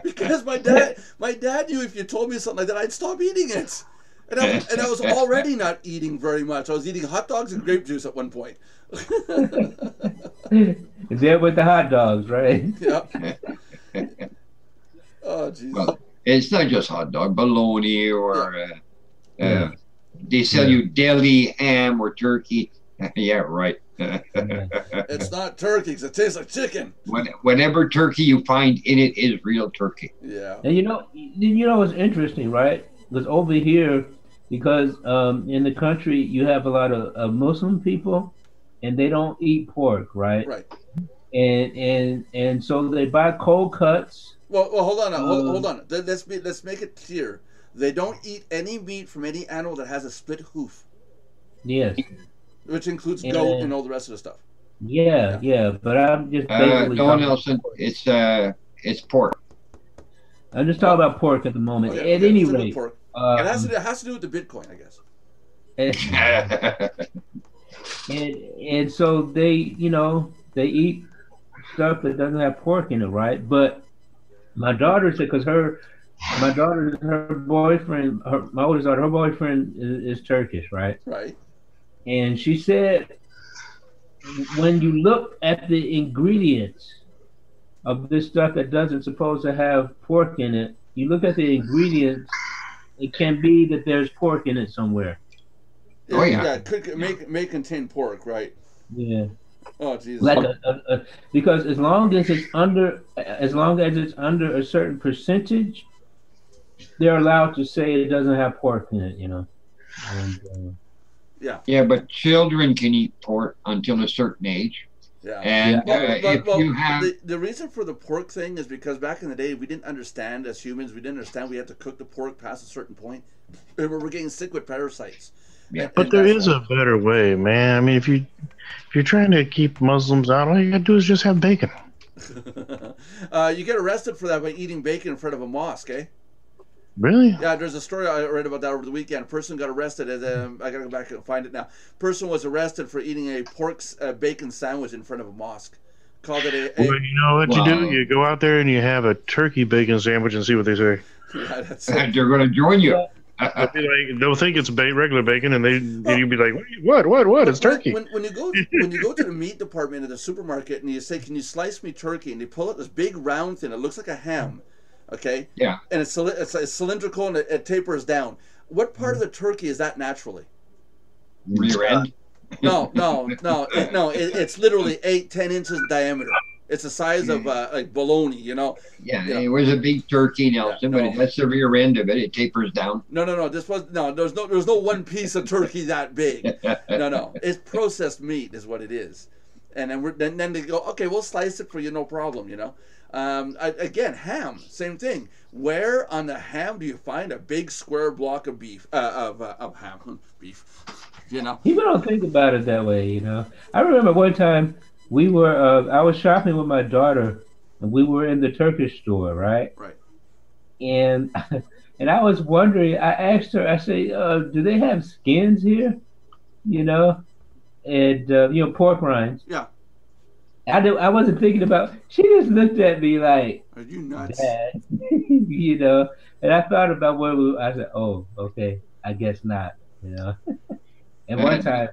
S1: Because my dad knew if you told me something like that, I'd stop eating it. And I was already not eating very much. I was eating hot dogs and grape juice at one point.
S2: Is that with the hot dogs, right?
S1: Yep. Oh, jeez.
S3: Well, it's not just hot dog, bologna or they sell you deli ham or turkey. Yeah, right.
S1: It's not turkey because it tastes like chicken.
S3: Whatever turkey you find in it is real turkey.
S1: Yeah.
S2: And you know what's interesting, right? Because over here, because in the country you have a lot of Muslim people, and they don't eat pork, right?
S1: Right.
S2: And so they buy cold cuts.
S1: Well, hold on. Hold on. Let's make it clear. They don't eat any meat from any animal that has a split hoof.
S2: Yes.
S1: Which includes goat and all the rest of the stuff.
S2: Yeah. But I'm just
S3: no, Nelson, it's pork.
S2: I'm just talking about pork at the moment.
S1: Okay,
S2: at any rate,
S1: pork. It has to do with the Bitcoin, I guess.
S2: and so they they eat stuff that doesn't have pork in it, right? But my daughter said, because my boyfriend, my oldest daughter, her boyfriend is Turkish, right?
S1: Right.
S2: And she said, when you look at the ingredients of this stuff that doesn't supposed to have pork in it, you look at the ingredients, it can be that there's pork in it somewhere.
S3: Oh yeah.
S1: Yeah, could may contain pork, right?
S2: Yeah.
S1: Oh Jesus.
S2: Like because as long as it's under a certain percentage, they're allowed to say it doesn't have pork in it, And,
S1: yeah.
S3: Yeah, but children can eat pork until a certain age.
S1: Yeah.
S3: And you have
S1: the reason for the pork thing is because back in the day we didn't understand as humans, we had to cook the pork past a certain point. We were getting sick with parasites.
S3: Yeah.
S4: But there is a better way, man. I mean, if you're trying to keep Muslims out, all you gotta do is just have bacon.
S1: You get arrested for that by eating bacon in front of a mosque, eh?
S4: Really?
S1: Yeah, there's a story I read about that over the weekend. A person got arrested. I gotta go back and find it now. Person was arrested for eating a bacon sandwich in front of a mosque. Called it
S4: Well, you know what you do? You go out there and you have a turkey bacon sandwich and see what they say.
S1: Yeah, that's
S3: they're going to join you.
S4: They'll think it's regular bacon, and you'd be like, "What? It's turkey."
S1: When you go to the meat department at the supermarket and you say, "Can you slice me turkey?" and they pull out this big round thing. It looks like a ham, okay?
S3: Yeah. And
S1: it's cylindrical and it tapers down. What part of the turkey is that naturally?
S3: Rear end.
S1: No. It's literally 8-10 inches in diameter. It's the size of like bologna,
S3: Yeah, it was a big turkey, Nelson, but that's the rear end of it. It tapers down.
S1: No. There's no one piece of turkey that big. No. It's processed meat is what it is, and then they go, okay, we'll slice it for you, no problem. Again, ham, same thing. Where on the ham do you find a big square block of beef of ham beef?
S2: People don't think about it that way. I remember one time. I was shopping with my daughter, and we were in the Turkish store, right?
S1: Right.
S2: And I was wondering. I asked her. I say, "Do they have skins here?" And pork rinds.
S1: Yeah.
S2: I wasn't thinking about. She just looked at me like,
S1: "Are you nuts?"
S2: Dad? And I thought about what I said. Oh, okay. I guess not. And one time.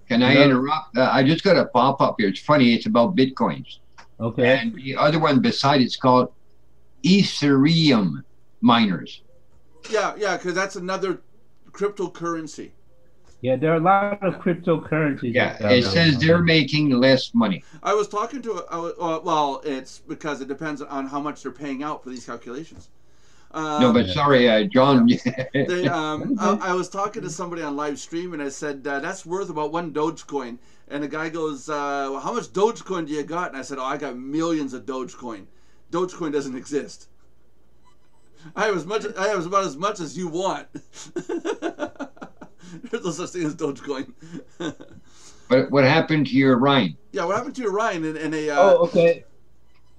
S3: Can I interrupt? I just got a pop-up here. It's funny. It's about Bitcoins.
S2: Okay.
S3: And the other one beside it's called Ethereum miners.
S1: Yeah, because that's another cryptocurrency.
S2: Yeah, there are a lot of cryptocurrencies.
S3: Yeah, it says they're making less money.
S1: I was talking to well, it's because it depends on how much they're paying out for these calculations.
S3: No, but sorry, John.
S1: I was talking to somebody on live stream, and I said, that's worth about one Dogecoin. And the guy goes, well, how much Dogecoin do you got? And I said, oh, I got millions of Dogecoin. Dogecoin doesn't exist. I have about as much as you want. There's no such thing as Dogecoin.
S3: But what happened to your Ryan?
S1: Yeah, what happened to your Ryan?
S2: Oh, okay.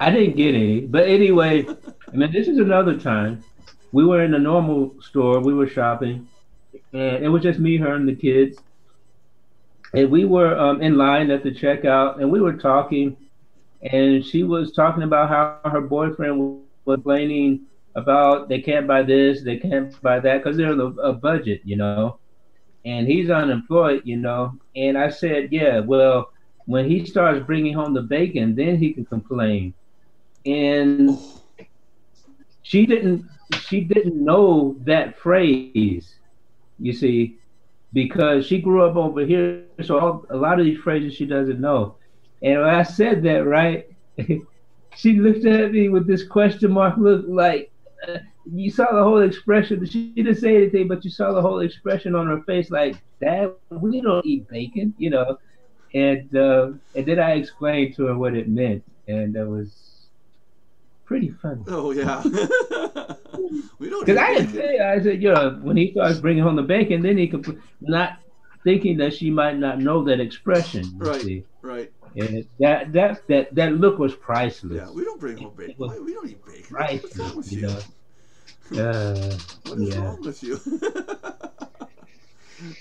S2: I didn't get any. But anyway, I mean, this is another time. We were in a normal store. We were shopping. And it was just me, her, and the kids. And we were in line at the checkout. And we were talking. And she was talking about how her boyfriend was complaining about they can't buy this, they can't buy that, because they're on a budget, you know. And he's unemployed, you know. And I said, yeah, well, when he starts bringing home the bacon, then he can complain. And she didn't know that phrase, you see, because she grew up over here. So a lot of these phrases she doesn't know. And when I said that, right, she looked at me with this question mark look, like, you saw the whole expression. She didn't say anything, but you saw the whole expression on her face, like, Dad, we don't eat bacon, you know. And then I explained to her what it meant, and it was pretty funny.
S1: Oh yeah. We don't.
S2: Because I said, you know, when he starts bringing home the bacon, then he could, not thinking that she might not know that expression.
S1: Right.
S2: See?
S1: Right.
S2: And that look was priceless.
S1: Yeah, we don't bring home bacon. We don't eat bacon.
S2: Priceless,
S1: What's wrong with you?
S2: Know?
S1: What is wrong with you?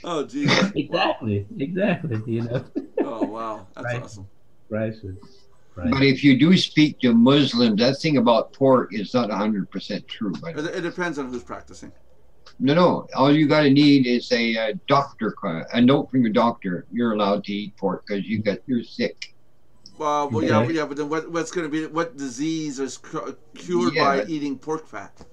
S1: Oh, geez.
S2: Exactly.
S1: Wow.
S2: Exactly. You know.
S1: Oh, wow. That's awesome.
S2: Priceless.
S3: But if you do speak to Muslims, that thing about pork is not 100% true. But
S1: it depends on who's practicing.
S3: No. All you got to need is a doctor, a note from your doctor. You're allowed to eat pork because you're sick.
S1: Well, yeah, but then what's going to be, what disease is cured by eating pork fat?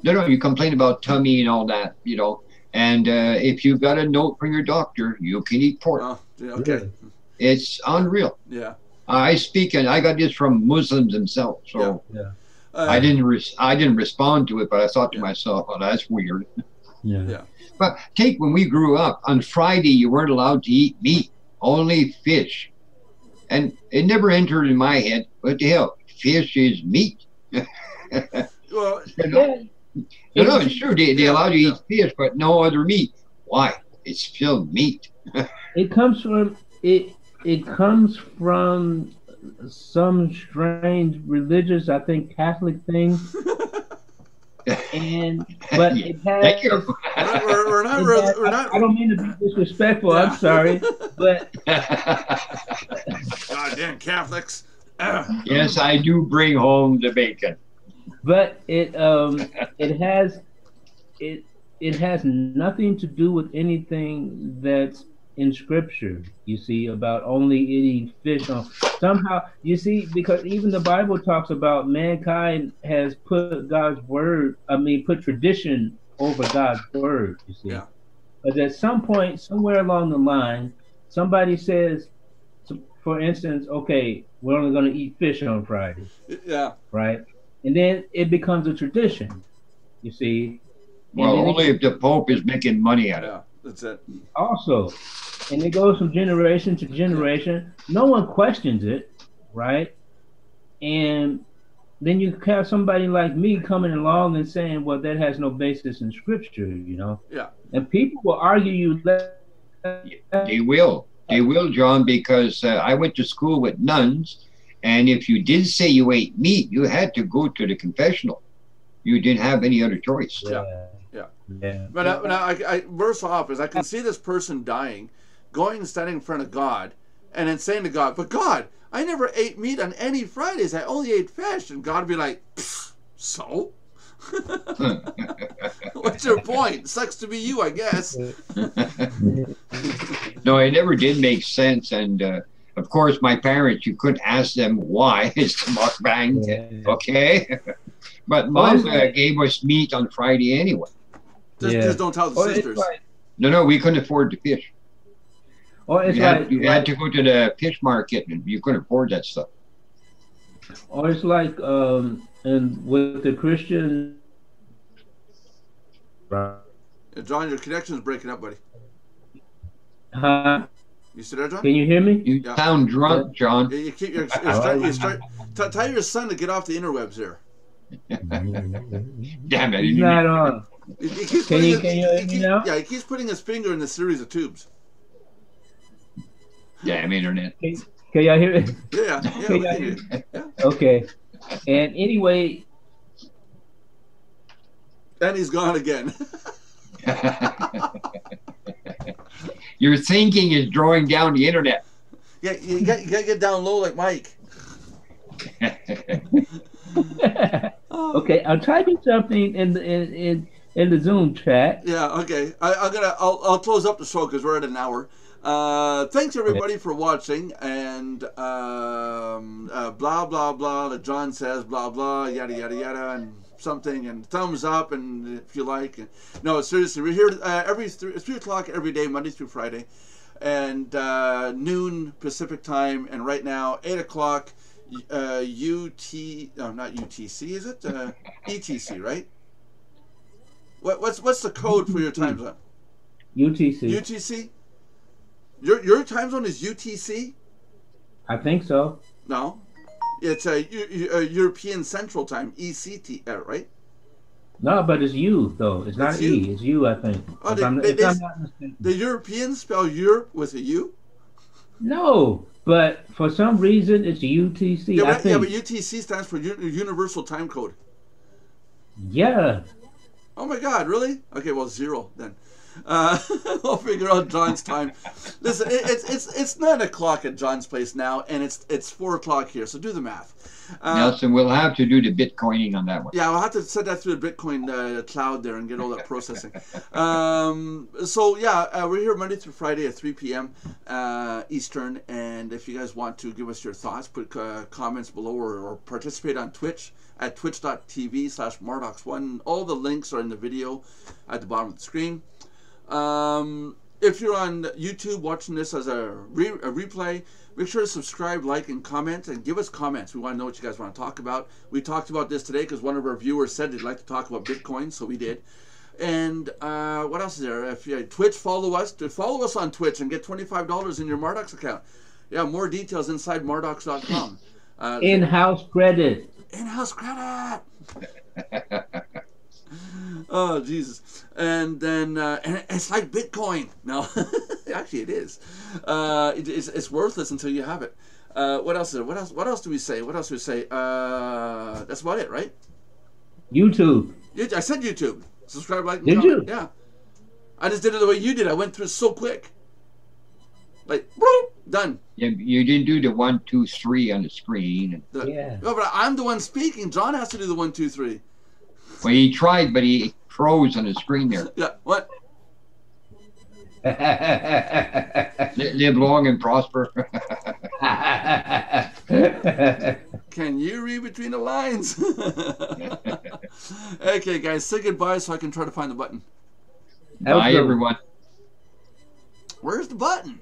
S3: No, you complain about tummy and all that, you know. And if you've got a note from your doctor, you can eat pork.
S1: Oh, yeah, okay.
S3: It's unreal.
S1: Yeah.
S3: I speak, and I got this from Muslims themselves. So I didn't respond to it, but I thought to myself, "Oh, that's weird."
S2: Yeah.
S3: But when we grew up, on Friday you weren't allowed to eat meat, only fish, and it never entered in my head. What the hell? Fish is meat.
S1: Well,
S3: no, it's true. They allow you to eat fish, but no other meat. Why? It's still meat.
S2: It comes from It comes from some strange religious, I think, Catholic thing. But it has.
S1: We're not.
S2: I don't mean to be disrespectful. I'm sorry, but
S1: goddamn Catholics.
S3: Yes, I do bring home the bacon.
S2: But it has nothing to do with anything that's in scripture, you see, about only eating fish on somehow, you see, because even the Bible talks about mankind has put put tradition over God's word, you see. Yeah. But at some point, somewhere along the line, somebody says, for instance, okay, we're only going to eat fish on Friday.
S1: Yeah.
S2: Right? And then it becomes a tradition, you see.
S3: Well, only if the Pope is making money out of it.
S1: Yeah, that's it.
S2: Also, and it goes from generation to generation. No one questions it, right? And then you have somebody like me coming along and saying, well, that has no basis in scripture, you know?
S1: Yeah.
S2: And people will argue you.
S3: They will. They will, John, because I went to school with nuns, and if you did say you ate meat, you had to go to the confessional. You didn't have any other choice.
S1: Yeah. But I worse off is I can see this person dying, going and standing in front of God, and then saying to God, but God, I never ate meat on any Fridays. I only ate fish. And God would be like, so? What's your point? Sucks to be you, I guess.
S3: No, it never did make sense. And of course, my parents, you couldn't ask them why. It's the mukbang, okay? But Mom gave us meat on Friday anyway.
S1: Just don't tell the sisters.
S3: No, we couldn't afford the fish.
S2: Or
S3: you had to go to the fish market, and you couldn't afford that stuff.
S2: Or it's like, and with the Christian Right.
S1: John, your connection is breaking up, buddy. You still there, John?
S2: Can you hear me?
S3: You sound drunk, John.
S1: Yeah, you keep tell your son to get off the interwebs there.
S3: Damn it.
S2: He's not on.
S1: He keeps
S2: Can you hear me now?
S1: Yeah, he keeps putting his finger in the series of tubes.
S3: Damn internet.
S2: Can y'all hear it?
S1: Yeah.
S2: Can y'all hear it? Okay. And anyway.
S1: And he's gone again.
S3: Your thinking is drawing down the internet.
S1: Yeah, you got to get down low like Mike.
S2: Okay, I'm typing something in the Zoom chat.
S1: Yeah, okay. I'll close up the show because we're at an hour. Thanks everybody for watching, and blah blah blah that John says, blah blah, yada yada yada, and something, and thumbs up, and if you like. No, seriously, we're here every 3 o'clock every day, Monday through Friday, and noon Pacific time, and right now 8 o'clock not UTC, is it? ETC, right? What's the code for your time zone?
S2: UTC.
S1: UTC? Your time zone is UTC?
S2: I think so.
S1: No. It's a European Central Time, ECT, right?
S2: No, but it's U, though. It's not
S1: U.
S2: E. It's U, I think.
S1: Oh,
S2: if I'm not mistaken.
S1: The Europeans spell Europe with a U?
S2: No, but for some reason it's UTC.
S1: Yeah,
S2: I think.
S1: Yeah, but UTC stands for Universal Time Code.
S2: Yeah.
S1: Oh my God, really? Okay, well, 0 then. We'll figure out John's time. Listen, it's 9 o'clock at John's place now, and it's 4 o'clock here. So do the math.
S3: Nelson, we'll have to do the Bitcoining on that one.
S1: Yeah, I'll have to set that through the Bitcoin cloud there and get all that processing. So yeah, we're here Monday through Friday at 3 p.m. Eastern, and if you guys want to give us your thoughts, put comments below, or participate on Twitch at twitch.tv/Mardox1. All the links are in the video at the bottom of the screen. If you're on YouTube watching this as a replay, make sure to subscribe, like, and comment, and give us comments. We want to know what you guys want to talk about. We talked about this today because one of our viewers said they'd like to talk about Bitcoin, so we did. And what else is there? If you Twitch, follow us on Twitch and get $25 in your Mardox account. Yeah, more details inside mardox.com.
S2: In-house credit.
S1: In-house credit. Oh Jesus! And then and it's like Bitcoin. No, actually it is. It's worthless until you have it. What else is there? What else do we say? That's about it, right?
S2: YouTube.
S1: I said YouTube. Subscribe, like, and
S2: Did
S1: comment.
S2: you?
S1: Yeah. I just did it the way you did. I went through it so quick. Like, boop, done.
S3: Yeah, you didn't do the 1, 2, 3 on the screen.
S2: Yeah.
S1: No, but I'm the one speaking. John has to do the 1, 2, 3.
S3: Well, he tried, but he froze on the screen there.
S1: Yeah. What?
S3: Live long and prosper.
S1: Can you read between the lines? Okay, guys, say goodbye so I can try to find the button.
S3: Bye, everyone.
S1: Where's the button?